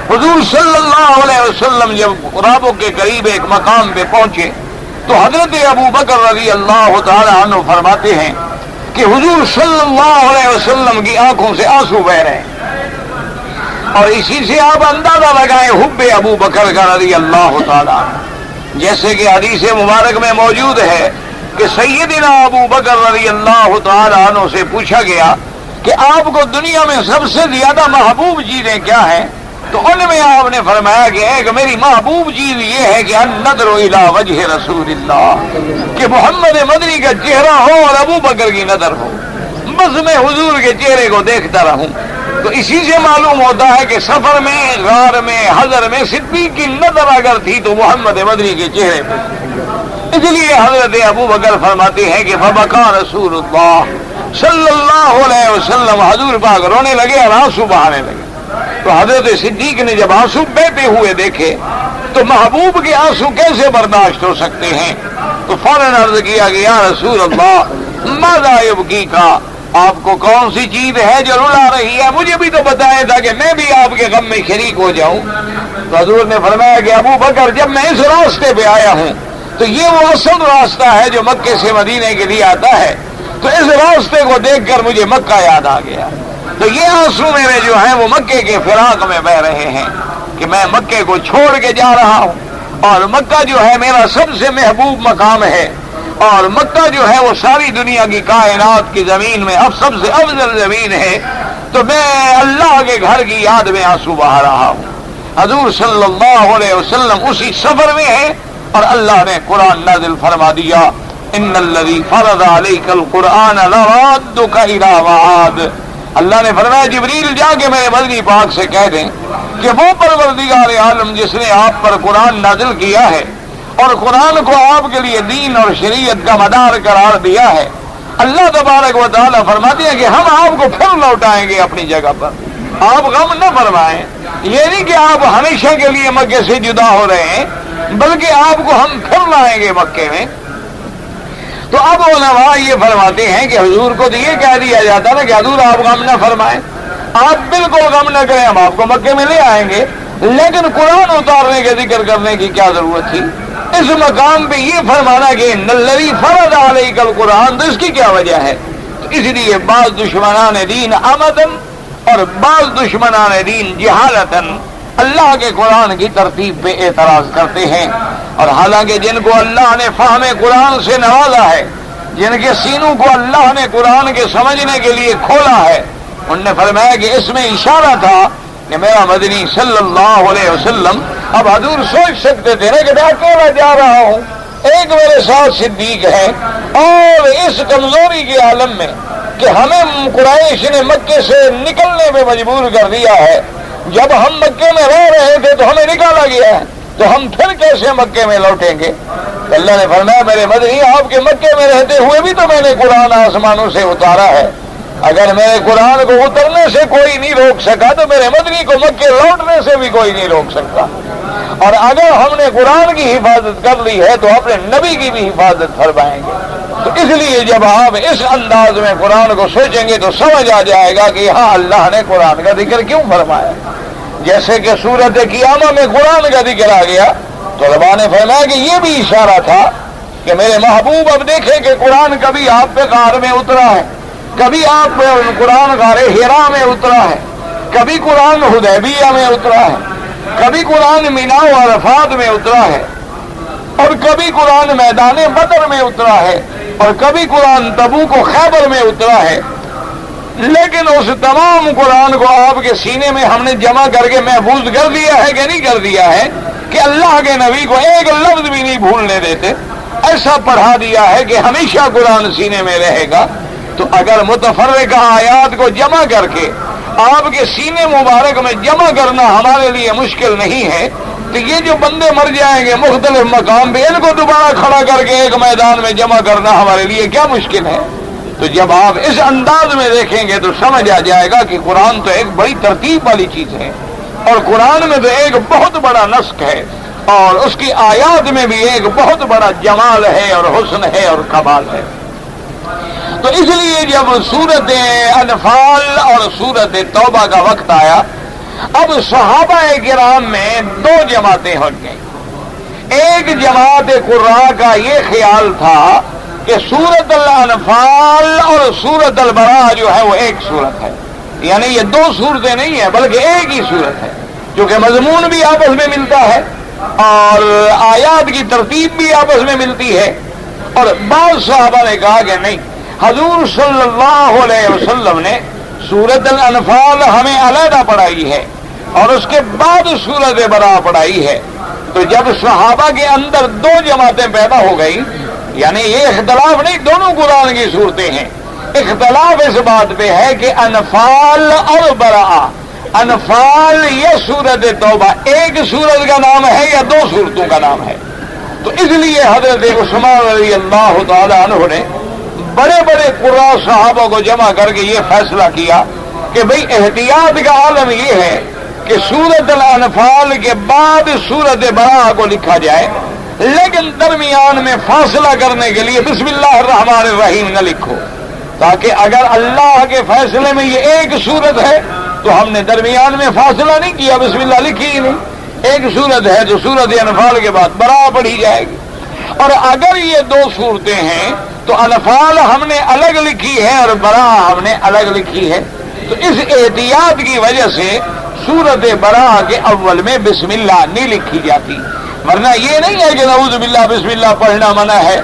حضور صلی اللہ علیہ وسلم جب رابو کے قریب ایک مقام پہ پہنچے تو حضرت ابو بکر رضی اللہ تعالی عنہ فرماتے ہیں کہ حضور صلی اللہ علیہ وسلم کی آنکھوں سے آنسو بہ رہے ہیں، اور اسی سے آپ اندازہ لگائیں حب ابو بکر کا رضی اللہ تعالیٰ، جیسے کہ حدیث مبارک میں موجود ہے کہ سیدنا ابو بکر رضی اللہ تعالیٰ عنہ سے پوچھا گیا کہ آپ کو دنیا میں سب سے زیادہ محبوب چیزیں کیا ہیں؟ تو ان میں آپ نے فرمایا کہ ایک میری محبوب چیز یہ ہے کہ النظر الی وجہ رسول اللہ، کہ محمد مدنی کا چہرہ ہو اور ابو بکر کی نظر ہو، بس میں حضور کے چہرے کو دیکھتا رہوں۔ تو اسی سے معلوم ہوتا ہے کہ سفر میں، غار میں، حضر میں صدیق کی نظر اگر تھی تو محمد مدنی کے چہرے پہ، اس لیے حضرت ابو بکر فرماتے ہیں کہ فبکا رسول اللہ صلی اللہ علیہ وسلم، حضور پاک رونے لگے اور آنسو بہانے لگے۔ تو حضرت صدیق نے جب آنسو بہتے ہوئے دیکھے تو محبوب کے آنسو کیسے برداشت ہو سکتے ہیں؟ تو فوراً عرض کیا کہ یا رسول اللہ ماذا یبکیکا، آپ کو کون سی چیز ہے جو رلا رہی ہے؟ مجھے بھی تو بتایا تھا کہ میں بھی آپ کے غم میں شریک ہو جاؤں۔ تو حضور نے فرمایا کہ ابو بکر جب میں اس راستے پہ آیا ہوں تو یہ وہ اصل راستہ ہے جو مکے سے مدینے کے لیے آتا ہے، تو اس راستے کو دیکھ کر مجھے مکہ یاد آ گیا۔ تو یہ آنسو میرے جو ہیں وہ مکے کے فراق میں بہ رہے ہیں کہ میں مکے کو چھوڑ کے جا رہا ہوں، اور مکہ جو ہے میرا سب سے محبوب مقام ہے، اور مکہ جو ہے وہ ساری دنیا کی کائنات کی زمین میں اب سب سے افضل زمین ہے، تو میں اللہ کے گھر کی یاد میں آنسو بہا رہا ہوں۔ حضور صلی اللہ علیہ وسلم اسی سفر میں ہے اور اللہ نے قرآن نازل فرما دیا ان الذی فرض علیک القرآن لرادک الی معاد۔ اللہ نے فرمایا جبریل جا کے میرے مدنی پاک سے کہہ دیں کہ وہ پروردگار عالم جس نے آپ پر قرآن نازل کیا ہے اور قرآن کو آپ کے لیے دین اور شریعت کا مدار قرار دیا ہے، اللہ تبارک و تعالیٰ فرماتے ہیں کہ ہم آپ کو پھر لوٹائیں گے اپنی جگہ پر، آپ غم نہ فرمائیں۔ یہ نہیں کہ آپ ہمیشہ کے لیے مکے سے جدا ہو رہے ہیں، بلکہ آپ کو ہم پھر لائیں گے مکے میں۔ تو اب علماء یہ فرماتے ہیں کہ حضور کو تو یہ کہہ دیا جاتا نا کہ حضور آپ غم نہ فرمائیں، آپ بالکل غم نہ کریں، ہم آپ کو مکے میں لے آئیں گے، لیکن قرآن اتارنے کے ذکر کرنے کی کیا ضرورت تھی؟ اس مقام پہ یہ فرمانا کہ ان الذی فرض علیک القرآن، تو اس کی کیا وجہ ہے؟ تو اس لیے بعض دشمنان دین عمدن اور بعض دشمنان دین جہالتن اللہ کے قرآن کی ترتیب پہ اعتراض کرتے ہیں، اور حالانکہ جن کو اللہ نے فہم قرآن سے نوازا ہے، جن کے سینوں کو اللہ نے قرآن کے سمجھنے کے لیے کھولا ہے، ان نے فرمایا کہ اس میں اشارہ تھا کہ میرا مدنی صلی اللہ علیہ وسلم، اب حضور سوچ سکتے تھے نا کہ میں اکیلا جا رہا ہوں، ایک میرے ساتھ صدیق ہے، اور اس کمزوری کے عالم میں کہ ہمیں قریش نے مکے سے نکلنے پہ مجبور کر دیا ہے، جب ہم مکے میں رہ رہے تھے تو ہمیں نکالا گیا ہے، تو ہم پھر کیسے مکے میں لوٹیں گے؟ تو اللہ نے فرمایا میرے مدنی آپ کے مکے میں رہتے ہوئے بھی تو میں نے قرآن آسمانوں سے اتارا ہے، اگر میرے قرآن کو اترنے سے کوئی نہیں روک سکا تو میرے مدنی کو مکے لوٹنے سے بھی کوئی نہیں روک سکتا، اور اگر ہم نے قرآن کی حفاظت کر لی ہے تو اپنے نبی کی بھی حفاظت فرمائیں گے۔ تو اس لیے جب آپ اس انداز میں قرآن کو سوچیں گے تو سمجھ آ جائے گا کہ یہاں اللہ نے قرآن کا ذکر کیوں فرمایا۔ جیسے کہ سورۃ قیامہ میں قرآن کا ذکر آ گیا تو علماء نے فرمایا کہ یہ بھی اشارہ تھا کہ میرے محبوب اب دیکھیں کہ قرآن کبھی آپ پہ غار میں اترا ہے، کبھی آپ پہ قرآن غار حرا میں اترا ہے، کبھی قرآن حدیبیہ میں اترا ہے، کبھی قرآن مینا و عرفات میں اترا ہے، اور کبھی قرآن میدان بدر میں اترا ہے، اور کبھی قرآن تبوک و خیبر میں اترا ہے، لیکن اس تمام قرآن کو آپ کے سینے میں ہم نے جمع کر کے محفوظ کر دیا ہے کہ نہیں کر دیا ہے کہ اللہ کے نبی کو ایک لفظ بھی نہیں بھولنے دیتے، ایسا پڑھا دیا ہے کہ ہمیشہ قرآن سینے میں رہے گا۔ تو اگر متفرقہ آیات کو جمع کر کے آپ کے سینے مبارک میں جمع کرنا ہمارے لیے مشکل نہیں ہے، تو یہ جو بندے مر جائیں گے مختلف مقام پہ، ان کو دوبارہ کھڑا کر کے ایک میدان میں جمع کرنا ہمارے لیے کیا مشکل ہے؟ تو جب آپ اس انداز میں دیکھیں گے تو سمجھ آ جائے گا کہ قرآن تو ایک بڑی ترتیب والی چیز ہے، اور قرآن میں تو ایک بہت بڑا نسق ہے، اور اس کی آیات میں بھی ایک بہت بڑا جمال ہے اور حسن ہے اور کمال ہے۔ تو اس لیے جب سورت انفال اور سورت توبہ کا وقت آیا، اب صحابہ کرام میں دو جماعتیں ہو گئیں۔ ایک جماعت قراء کا یہ خیال تھا کہ سورت الانفال اور سورت البراء جو ہے وہ ایک سورت ہے، یعنی یہ دو صورتیں نہیں ہیں بلکہ ایک ہی صورت ہے، کیونکہ مضمون بھی آپس میں ملتا ہے اور آیات کی ترتیب بھی آپس میں ملتی ہے۔ اور بعض صحابہ نے کہا کہ نہیں، حضور صلی اللہ علیہ وسلم نے سورت الانفال ہمیں علیحدہ پڑھائی ہے اور اس کے بعد سورت براء پڑھائی ہے۔ تو جب صحابہ کے اندر دو جماعتیں پیدا ہو گئی، یعنی یہ اختلاف نہیں، دونوں قرآن کی صورتیں ہیں، اختلاف اس بات پہ ہے کہ انفال اور براء، انفال یا سورت توبہ ایک سورت کا نام ہے یا دو سورتوں کا نام ہے۔ تو اس لیے حضرت عثمان رضی اللہ تعالی عنہ نے بڑے بڑے قراء صحابہ کو جمع کر کے یہ فیصلہ کیا کہ بھئی احتیاط کا عالم یہ ہے کہ سورت الانفال کے بعد سورت براء کو لکھا جائے، لیکن درمیان میں فاصلہ کرنے کے لیے بسم اللہ الرحمن الرحیم نہ لکھو، تاکہ اگر اللہ کے فیصلے میں یہ ایک سورت ہے تو ہم نے درمیان میں فاصلہ نہیں کیا، بسم اللہ لکھی ہی نہیں، ایک سورت ہے تو سورت انفال کے بعد براء پڑھی جائے گی۔ اور اگر یہ دو صورتیں ہیں تو انفال ہم نے الگ لکھی ہے اور براء ہم نے الگ لکھی ہے، تو اس احتیاط کی وجہ سے سورت براء کے اول میں بسم اللہ نہیں لکھی جاتی، ورنہ یہ نہیں ہے کہ نعوذ باللہ بسم اللہ پڑھنا منع ہے۔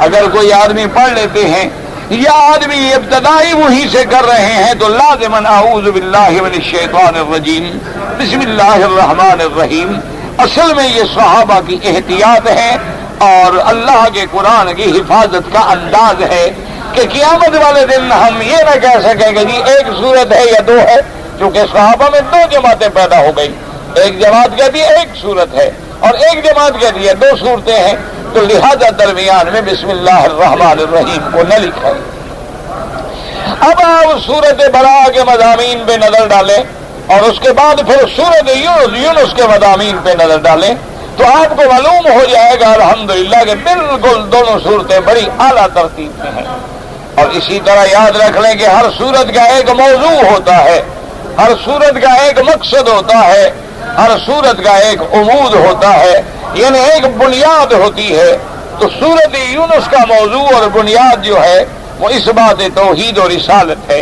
اگر کوئی آدمی پڑھ لیتے ہیں یا آدمی ابتدائی وہی سے کر رہے ہیں تو لازماً اعوذ باللہ من الشیطان الرجیم بسم اللہ الرحمن الرحیم۔ اصل میں یہ صحابہ کی احتیاط ہے اور اللہ کے قرآن کی حفاظت کا انداز ہے کہ قیامت والے دن ہم یہ نہ کہہ سکیں کہ جی ایک صورت ہے یا دو ہے، کیونکہ صحابہ میں دو جماعتیں پیدا ہو گئی، ایک جماعت کہتی ہے ایک صورت ہے اور ایک جماعت کہتی ہے دو صورتیں ہیں، تو لہذا درمیان میں بسم اللہ الرحمن الرحیم کو نہ لکھا۔ اب آپ سورت براء کے مضامین پہ نظر ڈالیں اور اس کے بعد پھر سورت یونس کے مضامین پہ نظر ڈالیں تو آپ کو معلوم ہو جائے گا الحمدللہ کہ بالکل دونوں صورتیں بڑی اعلیٰ ترتیب میں ہیں۔ اور اسی طرح یاد رکھ لیں کہ ہر صورت کا ایک موضوع ہوتا ہے، ہر صورت کا ایک مقصد ہوتا ہے، ہر صورت کا ایک عمود ہوتا ہے، یعنی ایک بنیاد ہوتی ہے۔ تو سورت یونس کا موضوع اور بنیاد جو ہے وہ اس بات توحید اور رسالت ہے،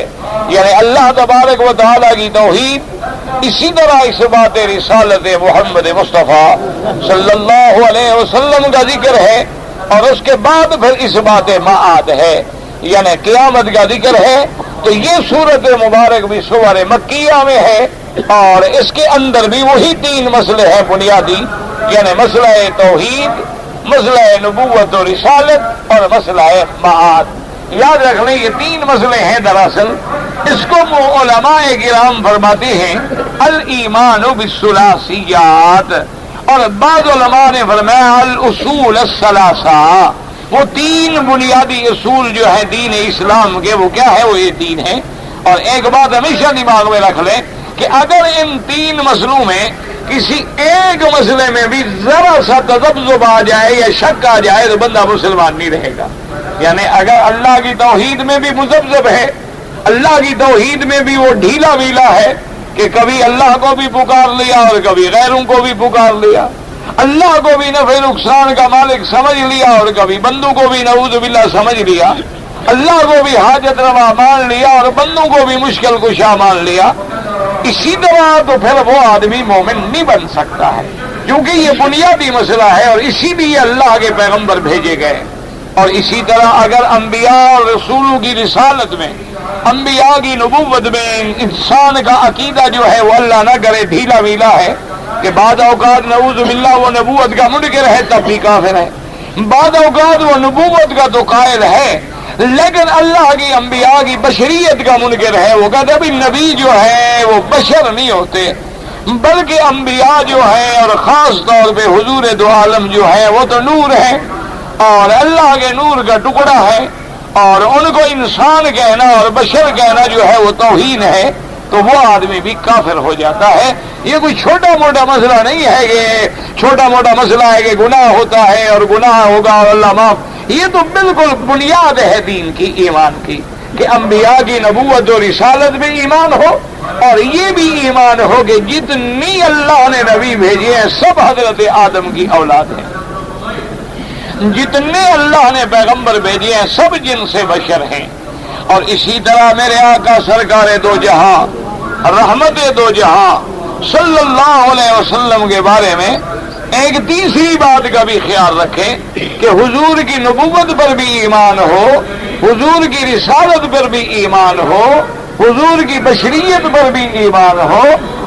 یعنی اللہ تبارک و تعالیٰ کی توحید، اسی طرح اس بات رسالت محمد مصطفیٰ صلی اللہ علیہ وسلم کا ذکر ہے، اور اس کے بعد پھر اس بات معاد ہے، یعنی قیامت کا ذکر ہے۔ تو یہ سورت مبارک بھی سور مکیہ میں ہے اور اس کے اندر بھی وہی تین مسئلے ہیں بنیادی، یعنی مسئلہ توحید، مسئلہ نبوت و رسالت اور مسئلہ معاد۔ یاد رکھ لیں یہ تین مسئلے ہیں دراصل۔ اس کو علماء کرام فرماتے ہیں الایمان بالثلاثیات، اور بعض علماء نے فرمایا الاصول الثلاثہ، وہ تین بنیادی اصول جو ہے دین اسلام کے، وہ کیا ہے؟ وہ یہ تین ہیں۔ اور ایک بات ہمیشہ دماغ میں رکھ لیں کہ اگر ان تین مسئلوں میں کسی ایک مسئلے میں بھی ذرا سا تذبذب آ جائے یا شک آ جائے تو بندہ مسلمان نہیں رہے گا۔ یعنی اگر اللہ کی توحید میں بھی مذبذب ہے، اللہ کی توحید میں بھی وہ ڈھیلا ویلا ہے کہ کبھی اللہ کو بھی پکار لیا اور کبھی غیروں کو بھی پکار لیا، اللہ کو بھی نفع نقصان کا مالک سمجھ لیا اور کبھی بندوں کو بھی نعوذ باللہ سمجھ لیا، اللہ کو بھی حاجت روا مان لیا اور بندوں کو بھی مشکل کشا مان لیا، اسی طرح تو پھر وہ آدمی مومن نہیں بن سکتا ہے، کیونکہ یہ بنیادی مسئلہ ہے اور اسی لیے اللہ کے پیغمبر بھیجے گئے۔ اور اسی طرح اگر انبیاء اور رسولوں کی رسالت میں، انبیاء کی نبوت میں انسان کا عقیدہ جو ہے وہ اللہ نہ کرے ڈھیلا ویلا ہے کہ بعض اوقات نعوذ باللہ وہ نبوت کا منکر ہے تب بھی کافر ہے، بعض اوقات وہ نبوت کا تو قائل ہے لیکن اللہ کی انبیاء کی بشریت کا منکر ہے، وہ کہتے ابھی نبی جو ہے وہ بشر نہیں ہوتے بلکہ انبیاء جو ہیں اور خاص طور پہ حضور دو عالم جو ہیں وہ تو نور ہیں اور اللہ کے نور کا ٹکڑا ہے، اور ان کو انسان کہنا اور بشر کہنا جو ہے وہ توہین ہے، تو وہ آدمی بھی کافر ہو جاتا ہے۔ یہ کوئی چھوٹا موٹا مسئلہ نہیں ہے کہ چھوٹا موٹا مسئلہ ہے کہ گناہ ہوتا ہے اور گناہ ہوگا اور اللہ معاف، یہ تو بالکل بنیاد ہے دین کی، ایمان کی، کہ انبیاء کی نبوت اور رسالت بھی ایمان ہو اور یہ بھی ایمان ہو کہ جتنی اللہ نے نبی بھیجے ہیں سب حضرت آدم کی اولاد ہیں۔ جتنے اللہ نے پیغمبر بھیجے ہیں سب جن سے بشر ہیں. اور اسی طرح میرے آقا سرکار دو جہاں رحمت دو جہاں صلی اللہ علیہ وسلم کے بارے میں ایک تیسری بات کا بھی خیال رکھیں کہ حضور کی نبوت پر بھی ایمان ہو، حضور کی رسالت پر بھی ایمان ہو، حضور کی بشریت پر بھی ایمان ہو،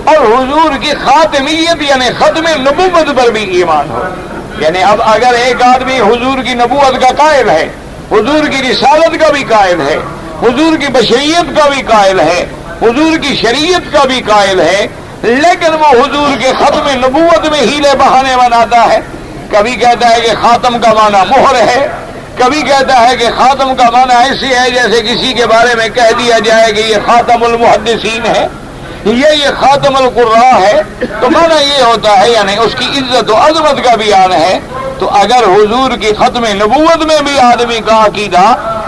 اور حضور کی خاتمیت یعنی ختم نبوت پر بھی ایمان ہو. یعنی اب اگر ایک آدمی حضور کی نبوت کا قائل ہے، حضور کی رسالت کا بھی قائل ہے، حضور کی بشریت کا بھی قائل ہے، حضور کی شریعت کا بھی قائل ہے، لیکن وہ حضور کے ختم نبوت میں ہیلے بہانے بناتا ہے. کبھی کہتا ہے کہ خاتم کا معنی مہر ہے، کبھی کہتا ہے کہ خاتم کا معنی ایسی ہے جیسے کسی کے بارے میں کہہ دیا جائے کہ یہ خاتم المحدثین ہے، یہ خاتم القراء ہے، تو معنی یہ ہوتا ہے یعنی اس کی عزت و عظمت کا بیان ہے. تو اگر حضور کی ختم نبوت میں بھی آدمی کا عقیدہ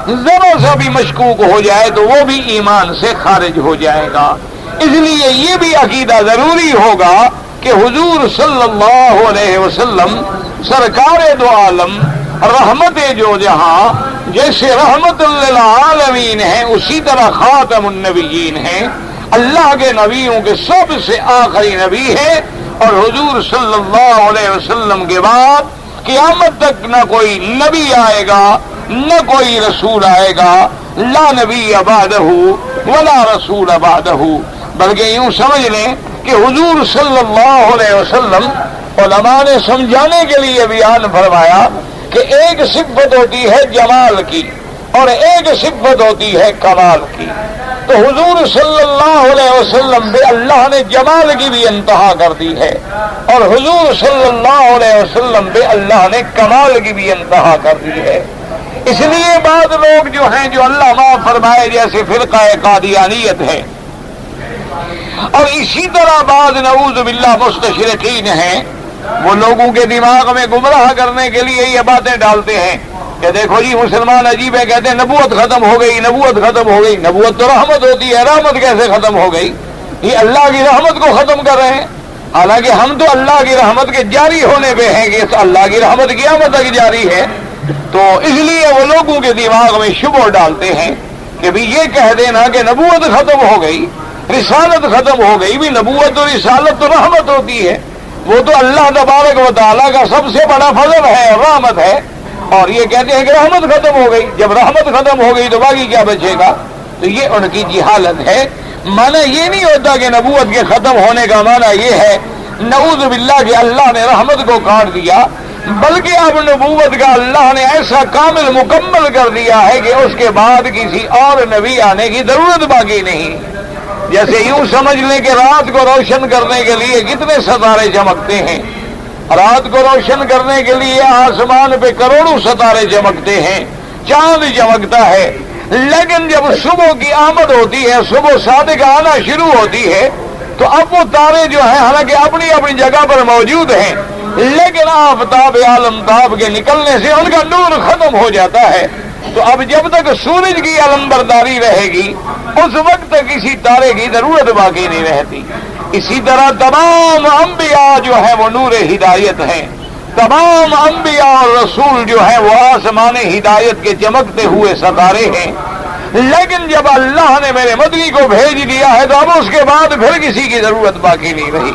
ذرا سا بھی مشکوک ہو جائے تو وہ بھی ایمان سے خارج ہو جائے گا. اس لیے یہ بھی عقیدہ ضروری ہوگا کہ حضور صلی اللہ علیہ وسلم سرکار دو عالم رحمت جو جہاں جیسے رحمت للعالمین ہیں اسی طرح خاتم النبیین ہیں، اللہ کے نبیوں کے سب سے آخری نبی ہیں. اور حضور صلی اللہ علیہ وسلم کے بعد قیامت تک نہ کوئی نبی آئے گا نہ کوئی رسول آئے گا، لا نبی بعدہ ولا رسول بعدہ. بلکہ یوں سمجھ لیں کہ حضور صلی اللہ علیہ وسلم علماء نے سمجھانے کے لیے بیان فرمایا کہ ایک صفت ہوتی ہے جمال کی اور ایک صفت ہوتی ہے کمال کی. تو حضور صلی اللہ علیہ وسلم پہ اللہ نے جمال کی بھی انتہا کر دی ہے اور حضور صلی اللہ علیہ وسلم پہ اللہ نے کمال کی بھی انتہا کر دی ہے. اس لیے بعض لوگ جو ہیں جو اللہ معاف فرمائے جیسے فرقہ قادیانیت ہے، اور اسی طرح بعض نعوذ باللہ مستشرقین ہیں، وہ لوگوں کے دماغ میں گمراہ کرنے کے لیے یہ باتیں ڈالتے ہیں کہ دیکھو جی مسلمان عجیب ہے، کہتے ہیں نبوت ختم ہو گئی، نبوت ختم ہو گئی. نبوت تو رحمت ہوتی ہے، رحمت کیسے ختم ہو گئی؟ یہ اللہ کی رحمت کو ختم کر رہے ہیں. حالانکہ ہم تو اللہ کی رحمت کے جاری ہونے پہ ہیں کہ اللہ کی رحمت قیامت تک جاری ہے. تو اس لیے وہ لوگوں کے دماغ میں شبہ ڈالتے ہیں کہ بھی یہ کہہ دینا کہ نبوت ختم ہو گئی، رسالت ختم ہو گئی. بھی نبوت اور رسالت تو رحمت ہوتی ہے، وہ تو اللہ تبارک و تعالیٰ کا سب سے بڑا فضل ہے، رحمت ہے. اور یہ کہتے ہیں کہ رحمت ختم ہو گئی. جب رحمت ختم ہو گئی تو باقی کیا بچے گا؟ تو یہ ان کی جہالت ہے. معنی یہ نہیں ہوتا کہ نبوت کے ختم ہونے کا معنی یہ ہے نعوذ باللہ کہ اللہ نے رحمت کو کاٹ دیا، بلکہ اب نبوت کا اللہ نے ایسا کامل مکمل کر دیا ہے کہ اس کے بعد کسی اور نبی آنے کی ضرورت باقی نہیں. جیسے یوں سمجھ لیں کہ رات کو روشن کرنے کے لیے کتنے ستارے چمکتے ہیں، رات کو روشن کرنے کے لیے آسمان پہ کروڑوں ستارے چمکتے ہیں، چاند چمکتا ہے. لیکن جب صبح کی آمد ہوتی ہے، صبح صادق آنا شروع ہوتی ہے، تو اب وہ تارے جو ہیں حالانکہ اپنی اپنی جگہ پر موجود ہیں، لیکن آفتاب عالمتاب کے نکلنے سے ان کا نور ختم ہو جاتا ہے. تو اب جب تک سورج کی علمبرداری رہے گی اس وقت تک کسی تارے کی ضرورت باقی نہیں رہتی. اسی طرح تمام انبیاء جو ہیں وہ نور ہدایت ہیں، تمام انبیاء اور رسول جو ہیں وہ آسمان ہدایت کے چمکتے ہوئے ستارے ہیں. لیکن جب اللہ نے میرے مدنی کو بھیج دیا ہے تو اب اس کے بعد پھر کسی کی ضرورت باقی نہیں رہی.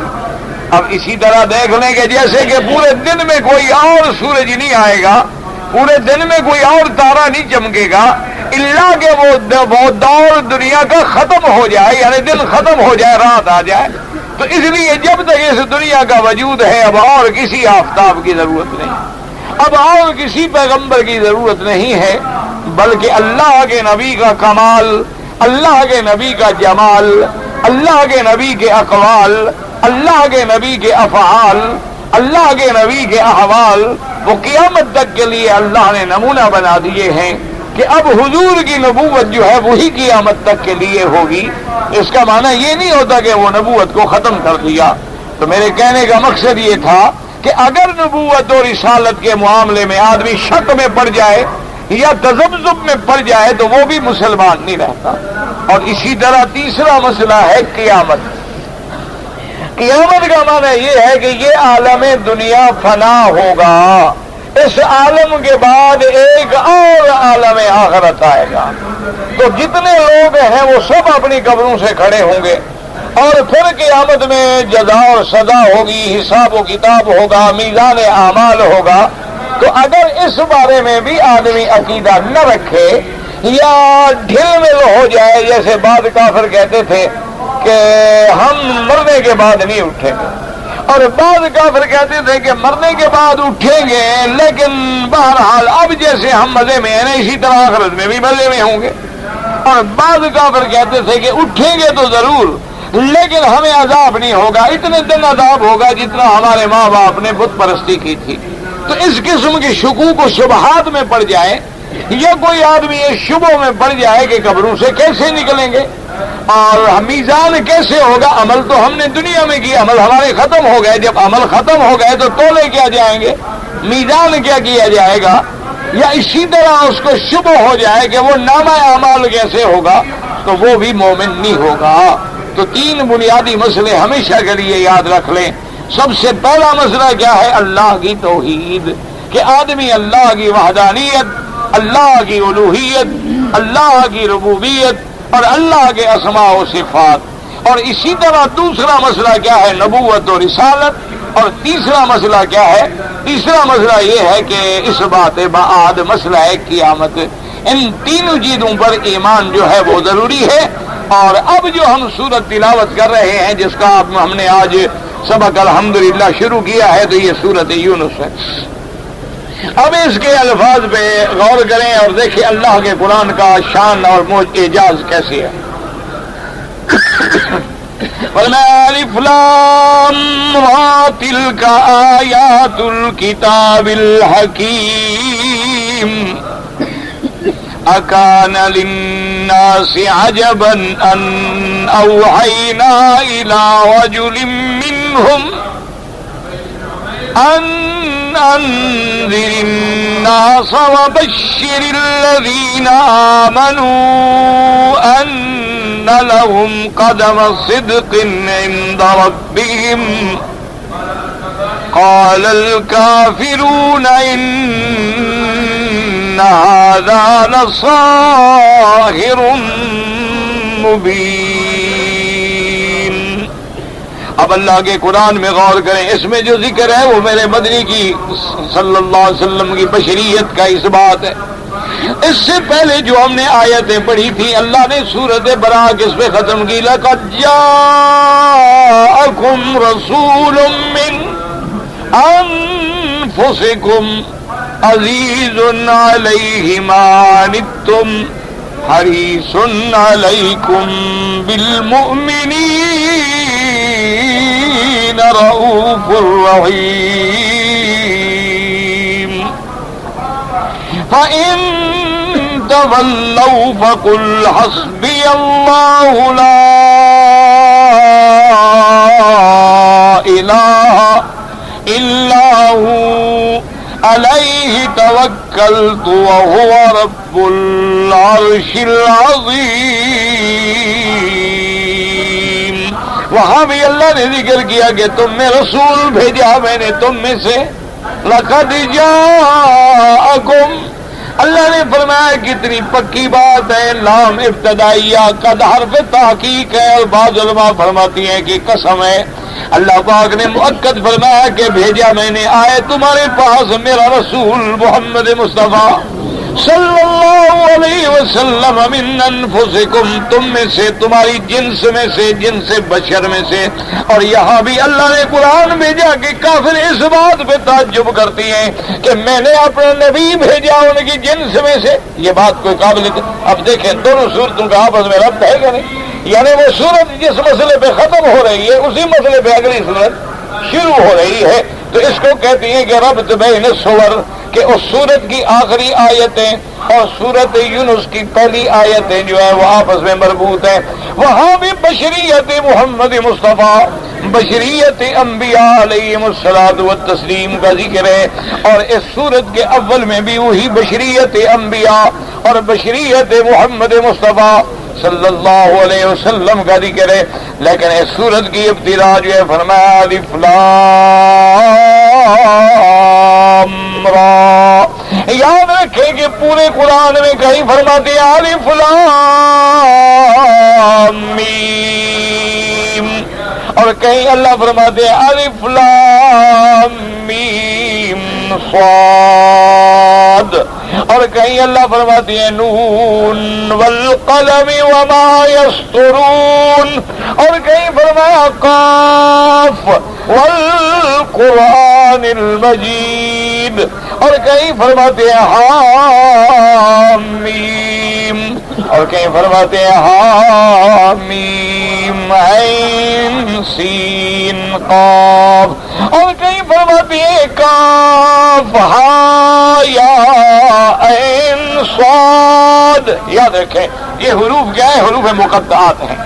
اب اسی طرح دیکھ لیں کہ جیسے کہ پورے دن میں کوئی اور سورج نہیں آئے گا، پورے دن میں کوئی اور تارا نہیں چمکے گا، اللہ کہ وہ دور دنیا کا ختم ہو جائے، یعنی دن ختم ہو جائے، رات آ جائے. تو اس لیے جب تک اس دنیا کا وجود ہے اب اور کسی آفتاب کی ضرورت نہیں، اب اور کسی پیغمبر کی ضرورت نہیں ہے، بلکہ اللہ کے نبی کا کمال، اللہ کے نبی کا جمال، اللہ کے نبی کے اقوال، اللہ کے نبی کے افعال، اللہ کے نبی کے احوال وہ قیامت تک کے لیے اللہ نے نمونہ بنا دیے ہیں کہ اب حضور کی نبوت جو ہے وہی قیامت تک کے لیے ہوگی. اس کا معنی یہ نہیں ہوتا کہ وہ نبوت کو ختم کر دیا. تو میرے کہنے کا مقصد یہ تھا کہ اگر نبوت اور رسالت کے معاملے میں آدمی شک میں پڑ جائے یا تذبذب میں پڑ جائے تو وہ بھی مسلمان نہیں رہتا. اور اسی طرح تیسرا مسئلہ ہے قیامت. قیامت کا معنی یہ ہے کہ یہ عالم دنیا فنا ہوگا، اس عالم کے بعد ایک اور عالم آخرت آئے گا، تو جتنے لوگ ہیں وہ سب اپنی قبروں سے کھڑے ہوں گے، اور پھر قیامت میں جزا اور سزا ہوگی، حساب و کتاب ہوگا، میزان اعمال ہوگا۔ تو اگر اس بارے میں بھی آدمی عقیدہ نہ رکھے یا ڈھل مل ہو جائے، جیسے بعض کافر کہتے تھے کہ ہم مرنے کے بعد نہیں اٹھیں گے، اور بعض کافر کہتے تھے کہ مرنے کے بعد اٹھیں گے، لیکن بہرحال اب جیسے ہم مزے میں ہیں اسی طرح آخرت میں بھی مزے میں ہوں گے، اور بعض کافر کہتے تھے کہ اٹھیں گے تو ضرور لیکن ہمیں عذاب نہیں ہوگا، اتنے دن عذاب ہوگا جتنا ہمارے ماں باپ نے بت پرستی کی تھی۔ تو اس قسم کے شکوک و شبہات میں پڑ جائے، یا کوئی آدمی اس شبوں میں پڑ جائے کہ قبروں سے کیسے نکلیں گے اور میزان کیسے ہوگا، عمل تو ہم نے دنیا میں کیا، عمل ہمارے ختم ہو گئے، جب عمل ختم ہو گئے تو تولے کیا جائیں گے، میزان کیا کیا جائے گا، یا اسی طرح اس کو شبہ ہو جائے کہ وہ نامہ اعمال کیسے ہوگا، تو وہ بھی مومن نہیں ہوگا۔ تو تین بنیادی مسئلے ہمیشہ کے لیے یاد رکھ لیں۔ سب سے پہلا مسئلہ کیا ہے؟ اللہ کی توحید، کہ آدمی اللہ کی وحدانیت، اللہ کی الوہیت، اللہ کی ربوبیت اور اللہ کے اسماء و صفات، اور اسی طرح دوسرا مسئلہ کیا ہے؟ نبوت و رسالت، اور تیسرا مسئلہ کیا ہے؟ تیسرا مسئلہ یہ ہے کہ اس بات بعد مسئلہ ہے قیامت۔ ان تینوں چیزوں پر ایمان جو ہے وہ ضروری ہے۔ اور اب جو ہم سورت تلاوت کر رہے ہیں، جس کا ہم نے آج سبق الحمدللہ شروع کیا ہے، تو یہ سورت یونس ہے۔ اب اس کے الفاظ پہ غور کریں اور دیکھیں اللہ کے قرآن کا شان اور اعجاز کیسے ہے۔ الف لام را تلک آیات الکتاب الحکیم اکان للناس عجبا ان اوحینا الى رجل منهم ان انذر الناس وبشر الذين آمنوا ان لهم قدم صدق عند ربهم قال الكافرون ان هذا لساحر مبين۔ اب اللہ کے قرآن میں غور کریں، اس میں جو ذکر ہے وہ میرے مدنی کی صلی اللہ علیہ وسلم کی بشریت کا اس بات ہے۔ اس سے پہلے جو ہم نے آیتیں پڑھی تھی، اللہ نے سورۃ براء کس پہ ختم کی؟ لقد جاءکم رسول من انفسکم عزیز علیہ ما عنتم حریص علیکم بالمؤمنین رؤوف رحیم فإن تولوا فقل حسبي الله لا إله إلا هو عليه توكلت وهو رب العرش العظيم۔ وہاں بھی اللہ نے ذکر کیا کہ تم میں رسول بھیجا میں نے تم میں سے، لقد جاءکم، اللہ نے فرمایا کتنی پکی بات ہے، لام ابتدائیہ، قد حرف تحقیق ہے، اور بعض علماء فرماتی ہیں کہ قسم ہے۔ اللہ پاک نے مؤکد فرمایا کہ بھیجا میں نے، آئے تمہارے پاس میرا رسول محمد مصطفیٰ صلی اللہ علیہ وسلم من انفسکم، تم میں سے، تمہاری جنس میں سے، جنس بشر میں سے۔ اور یہاں بھی اللہ نے قرآن بھیجا کہ کافر اس بات پہ تعجب کرتی ہیں کہ میں نے اپنا نبی بھیجا ان کی جنس میں سے، یہ بات کوئی قابل۔ اب دیکھیں دونوں صورتوں کا آپس میں ربط ہے کہ نہیں؟ یعنی وہ صورت جس مسئلے پہ ختم ہو رہی ہے اسی مسئلے پہ اگلی صورت شروع ہو رہی ہے، تو اس کو کہتی ہیں کہ ربط بین الصور، کہ اس سورت کی آخری آیتیں اور سورت یونس کی پہلی آیتیں جو ہے وہ آپس میں مربوط ہیں۔ وہاں بھی بشریت محمد مصطفیٰ، بشریت انبیاء علیہم الصلاۃ والتسلیم کا ذکر ہے، اور اس سورت کے اول میں بھی وہی بشریت انبیاء اور بشریت محمد مصطفیٰ صلی اللہ علیہ وسلم کا ذکر ہے۔ لیکن اس سورت کی ابتدا جو ہے فرمایا الف لام را. یاد رکھیں کہ پورے قرآن میں کہیں فرماتے ہیں الف لام میم، اور کہیں اللہ فرماتے ہیں الف لام میم صاد، اور کہیں اللہ فرماتے ہیں نون والقلم وما یسطرون، اور کہیں فرمایا قاف والقرآن المجید، اور کہیں فرماتے ہیں حامیم، اور کہیں فرماتے ہیں حامیم عین سین قاف، اور کہیں فرماتے ہیں کاف ہا یا عین صاد. یاد رکھیں یہ حروف کیا ہے؟ حروف مقطعات ہیں.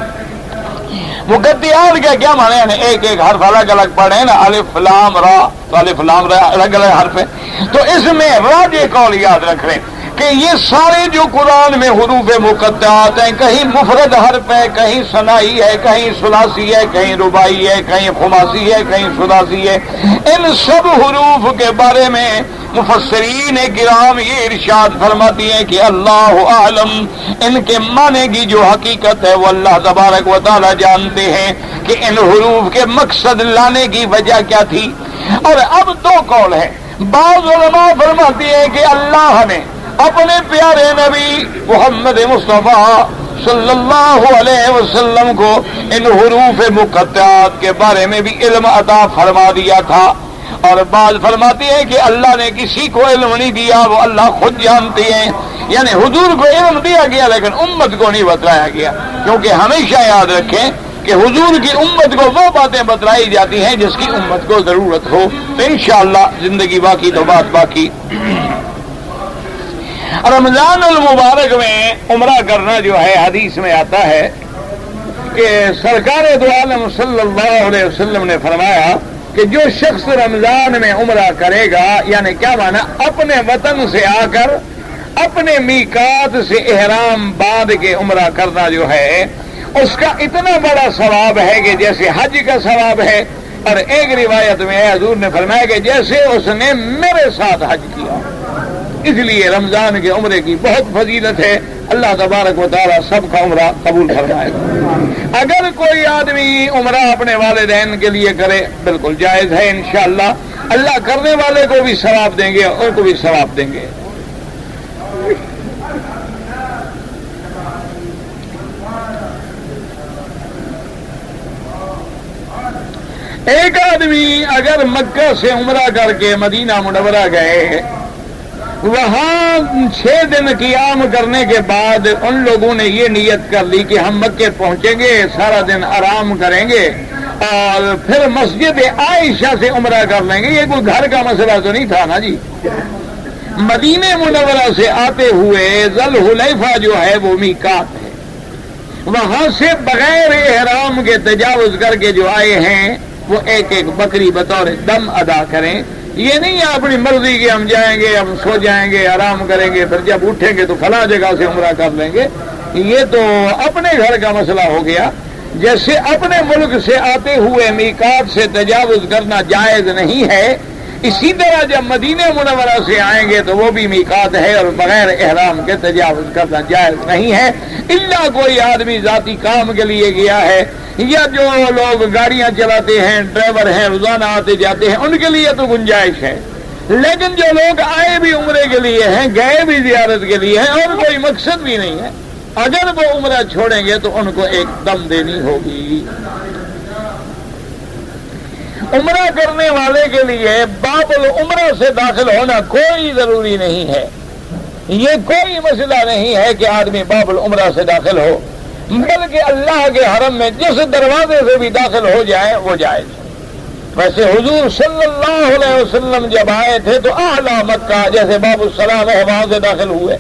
مقطعات کا کیا معنی ہے؟ ایک ایک حرف الگ الگ پڑھے نا، الف لام را، تو الف لام را الگ الگ حرف ہے. تو اس میں راجح قول یاد رکھ رہے کہ یہ سارے جو قرآن میں حروف مقطعات ہیں، کہیں مفرد حرف ہے، کہیں ثنائی ہے، کہیں ثلاثی ہے، کہیں رباعی ہے، کہیں خماسی ہے، کہیں سداسی ہے. ان سب حروف کے بارے میں مفسرین کرام یہ ارشاد فرماتی ہیں کہ اللہ عالم، ان کے معنی کی جو حقیقت ہے وہ اللہ تبارک و تعالی جانتے ہیں کہ ان حروف کے مقصد لانے کی وجہ کیا تھی. اور اب دو قول ہیں. بعض علماء فرماتی ہیں کہ اللہ نے اپنے پیارے نبی محمد مصطفیٰ صلی اللہ علیہ وسلم کو ان حروف مقطعات کے بارے میں بھی علم عطا فرما دیا تھا. اور بعض فرماتی ہیں کہ اللہ نے کسی کو علم نہیں دیا، وہ اللہ خود جانتے ہیں. یعنی حضور کو علم دیا گیا لیکن امت کو نہیں بتلایا گیا، کیونکہ ہمیشہ یاد رکھیں کہ حضور کی امت کو وہ باتیں بتلائی جاتی ہیں جس کی امت کو ضرورت ہو. تو انشاءاللہ زندگی باقی تو بات باقی. رمضان المبارک میں عمرہ کرنا جو ہے، حدیث میں آتا ہے کہ سرکار دو عالم صلی اللہ علیہ وسلم نے فرمایا کہ جو شخص رمضان میں عمرہ کرے گا، یعنی کیا معنی، اپنے وطن سے آ کر اپنے میقات سے احرام باندھ کے عمرہ کرنا جو ہے، اس کا اتنا بڑا ثواب ہے کہ جیسے حج کا ثواب ہے. اور ایک روایت میں حضور نے فرمایا کہ جیسے اس نے میرے ساتھ حج کیا. اس لیے رمضان کے عمرے کی بہت فضیلت ہے. اللہ تبارک و تعالی سب کا عمرہ قبول فرمائے. اگر کوئی آدمی عمرہ اپنے والدین کے لیے کرے بالکل جائز ہے انشاءاللہ. اللہ کرنے والے کو بھی ثواب دیں گے اور ان کو بھی ثواب دیں گے. ایک آدمی اگر مکہ سے عمرہ کر کے مدینہ منورہ گئے، وہاں 6 دن قیام کرنے کے بعد ان لوگوں نے یہ نیت کر لی کہ ہم مکے پہنچیں گے، سارا دن آرام کریں گے اور پھر مسجد عائشہ سے عمرہ کر لیں گے. یہ کوئی گھر کا مسئلہ تو نہیں تھا نا جی. مدینہ منورہ سے آتے ہوئے ذل حلیفہ جو ہے وہ میقات ہے، وہاں سے بغیر احرام کے تجاوز کر کے جو آئے ہیں وہ ایک ایک بکری بطور دم ادا کریں. یہ نہیں ہے اپنی مرضی کے ہم جائیں گے، ہم سو جائیں گے، آرام کریں گے، پھر جب اٹھیں گے تو فلاں جگہ سے عمرہ کر لیں گے. یہ تو اپنے گھر کا مسئلہ ہو گیا. جیسے اپنے ملک سے آتے ہوئے میقات سے تجاوز کرنا جائز نہیں ہے، اسی طرح جب مدینہ منورہ سے آئیں گے تو وہ بھی میقات ہے اور بغیر احرام کے تجاوز کرنا جائز نہیں ہے. الا کوئی آدمی ذاتی کام کے لیے گیا ہے یا جو لوگ گاڑیاں چلاتے ہیں، ڈرائیور ہیں، روزانہ آتے جاتے ہیں، ان کے لیے تو گنجائش ہے. لیکن جو لوگ آئے بھی عمرے کے لیے ہیں، گئے بھی زیارت کے لیے ہیں اور کوئی مقصد بھی نہیں ہے، اگر وہ عمرہ چھوڑیں گے تو ان کو ایک دم دینی ہوگی. عمرہ کرنے والے کے لیے باب العمرہ سے داخل ہونا کوئی ضروری نہیں ہے. یہ کوئی مسئلہ نہیں ہے کہ آدمی باب العمرہ سے داخل ہو، بلکہ اللہ کے حرم میں جس دروازے سے بھی داخل ہو جائے وہ جائز. ویسے حضور صلی اللہ علیہ وسلم جب آئے تھے تو اعلیٰ مکہ جیسے باب السلام ہے وہاں سے داخل ہوئے.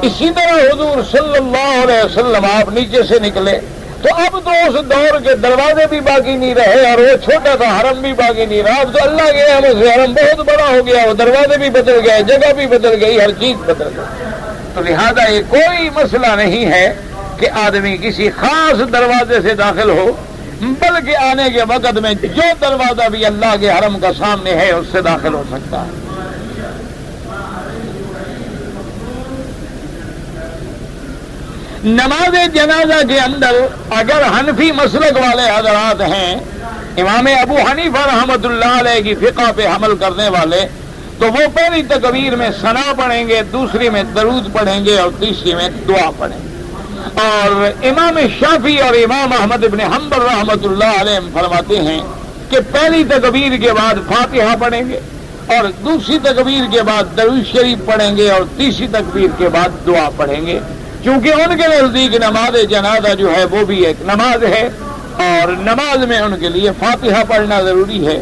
اسی طرح حضور صلی اللہ علیہ وسلم آپ نیچے سے نکلے تو اب تو اس دور کے دروازے بھی باقی نہیں رہے اور وہ چھوٹا تھا حرم بھی باقی نہیں رہا. اب تو اللہ کے حرم سے حرم بہت بڑا ہو گیا، وہ دروازے بھی بدل گئے، جگہ بھی بدل گئی، ہر چیز بدل گئی. تو لہذا یہ کوئی مسئلہ نہیں ہے کہ آدمی کسی خاص دروازے سے داخل ہو، بلکہ آنے کے وقت میں جو دروازہ بھی اللہ کے حرم کا سامنے ہے اس سے داخل ہو سکتا ہے. نماز جنازہ کے اندر اگر حنفی مسلک والے حضرات ہیں، امام ابو حنیفہ رحمۃ اللہ علیہ کی فقہ پہ عمل کرنے والے، تو وہ پہلی تکبیر میں ثنا پڑھیں گے، دوسری میں درود پڑھیں گے اور تیسری میں دعا پڑھیں گے۔ اور امام شافعی اور امام احمد بن حنبل رحمۃ اللہ علیہ فرماتے ہیں کہ پہلی تکبیر کے بعد فاتحہ پڑھیں گے اور دوسری تکبیر کے بعد درود شریف پڑھیں گے اور تیسری تکبیر کے بعد دعا پڑھیں گے، کیونکہ ان کے نزدیک نماز جنازہ جو ہے وہ بھی ایک نماز ہے اور نماز میں ان کے لیے فاتحہ پڑھنا ضروری ہے۔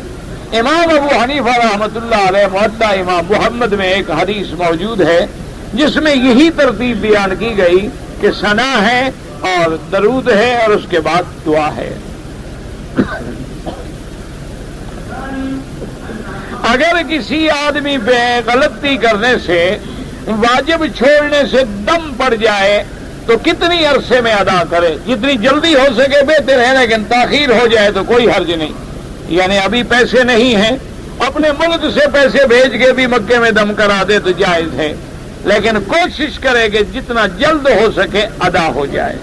امام ابو حنیفہ رحمۃ اللہ علیہ موطا امام محمد میں ایک حدیث موجود ہے جس میں یہی ترتیب بیان کی گئی کہ ثنا ہے اور درود ہے اور اس کے بعد دعا ہے۔ اگر کسی آدمی پہ غلطی کرنے سے، واجب چھوڑنے سے دم پڑ جائے تو کتنی عرصے میں ادا کرے؟ جتنی جلدی ہو سکے بہتر ہے، لیکن تاخیر ہو جائے تو کوئی حرج نہیں۔ یعنی ابھی پیسے نہیں ہیں، اپنے ملک سے پیسے بھیج کے بھی مکے میں دم کرا دے تو جائز ہے، لیکن کوشش کرے کہ جتنا جلد ہو سکے ادا ہو جائے۔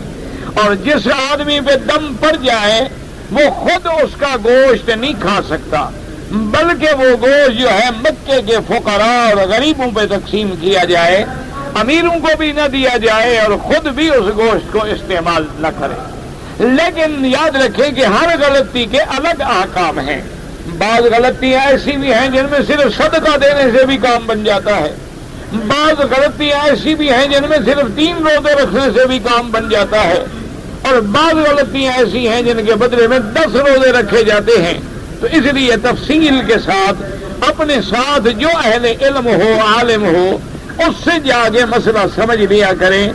اور جس آدمی پہ دم پڑ جائے وہ خود اس کا گوشت نہیں کھا سکتا، بلکہ وہ گوشت جو ہے مکے کے فقراء اور غریبوں پہ تقسیم کیا جائے، امیروں کو بھی نہ دیا جائے اور خود بھی اس گوشت کو استعمال نہ کرے۔ لیکن یاد رکھیں کہ ہر غلطی کے الگ احکام ہیں۔ بعض غلطیاں ایسی بھی ہیں جن میں صرف صدقہ دینے سے بھی کام بن جاتا ہے، بعض غلطیاں ایسی بھی ہیں جن میں صرف 3 روزے رکھنے سے بھی کام بن جاتا ہے، اور بعض غلطیاں ایسی ہیں جن کے بدلے میں 10 روزے رکھے جاتے ہیں۔ تو اس لیے تفصیل کے ساتھ اپنے ساتھ جو اہل علم ہو، عالم ہو، اس سے جا کے مسئلہ سمجھ لیا کریں۔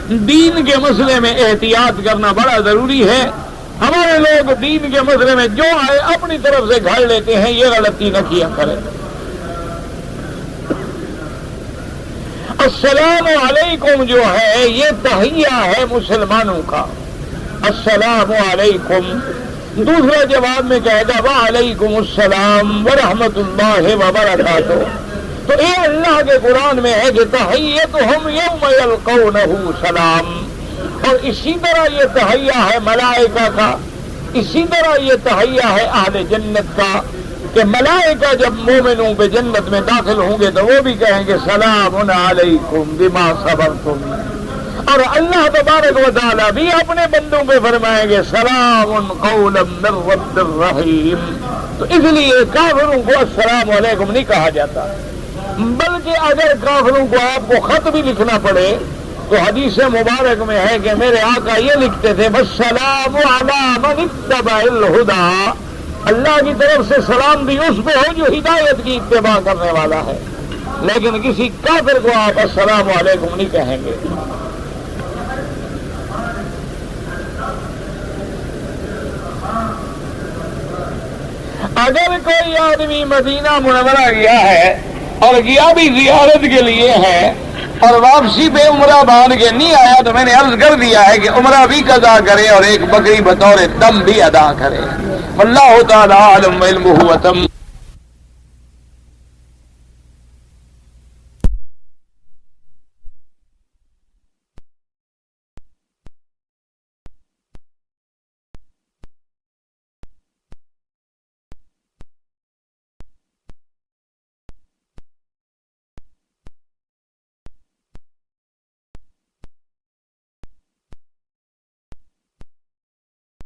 دین کے مسئلے میں احتیاط کرنا بڑا ضروری ہے۔ ہمارے لوگ دین کے مسئلے میں جو آئے اپنی طرف سے گھڑ لیتے ہیں، یہ غلطی نہ کیا کریں۔ السلام علیکم جو ہے یہ تحیہ ہے مسلمانوں کا، السلام علیکم۔ دوسرا جواب میں کہے گا وعلیکم السلام ورحمۃ اللہ وبرکاتہ۔ تو یہ اللہ کے قرآن میں ہے کہ تحیتہم یوم یلقونہ سلام، اور اسی طرح یہ تحیہ ہے ملائکہ کا، اسی طرح یہ تحیہ ہے اہل جنت کا، کہ ملائکہ جب مومنوں پہ جنت میں داخل ہوں گے تو وہ بھی کہیں گے سلام علیکم بما صبرتم، اور اللہ تبارک و تعالیٰ بھی اپنے بندوں پہ فرمائیں گے سلام قولا من رب الرحیم۔ تو اس لیے کافروں کو السلام علیکم نہیں کہا جاتا، بلکہ اگر کافروں کو آپ کو خط بھی لکھنا پڑے تو حدیث مبارک میں ہے کہ میرے آقا یہ لکھتے تھے والسلام علی من اتبع الہدی، اللہ کی طرف سے سلام بھی اس پہ ہو جو ہدایت کی اتباع کرنے والا ہے، لیکن کسی کافر کو آپ السلام علیکم نہیں کہیں گے۔ اگر کوئی آدمی مدینہ منورہ گیا ہے اور گیا بھی زیارت کے لیے ہے اور واپسی پہ عمرہ باندھ کے نہیں آیا تو میں نے عرض کر دیا ہے کہ عمرہ بھی قضا کرے اور ایک بکری بطور دم بھی ادا کرے۔ واللہ تعالی عالم علمہ وتم۔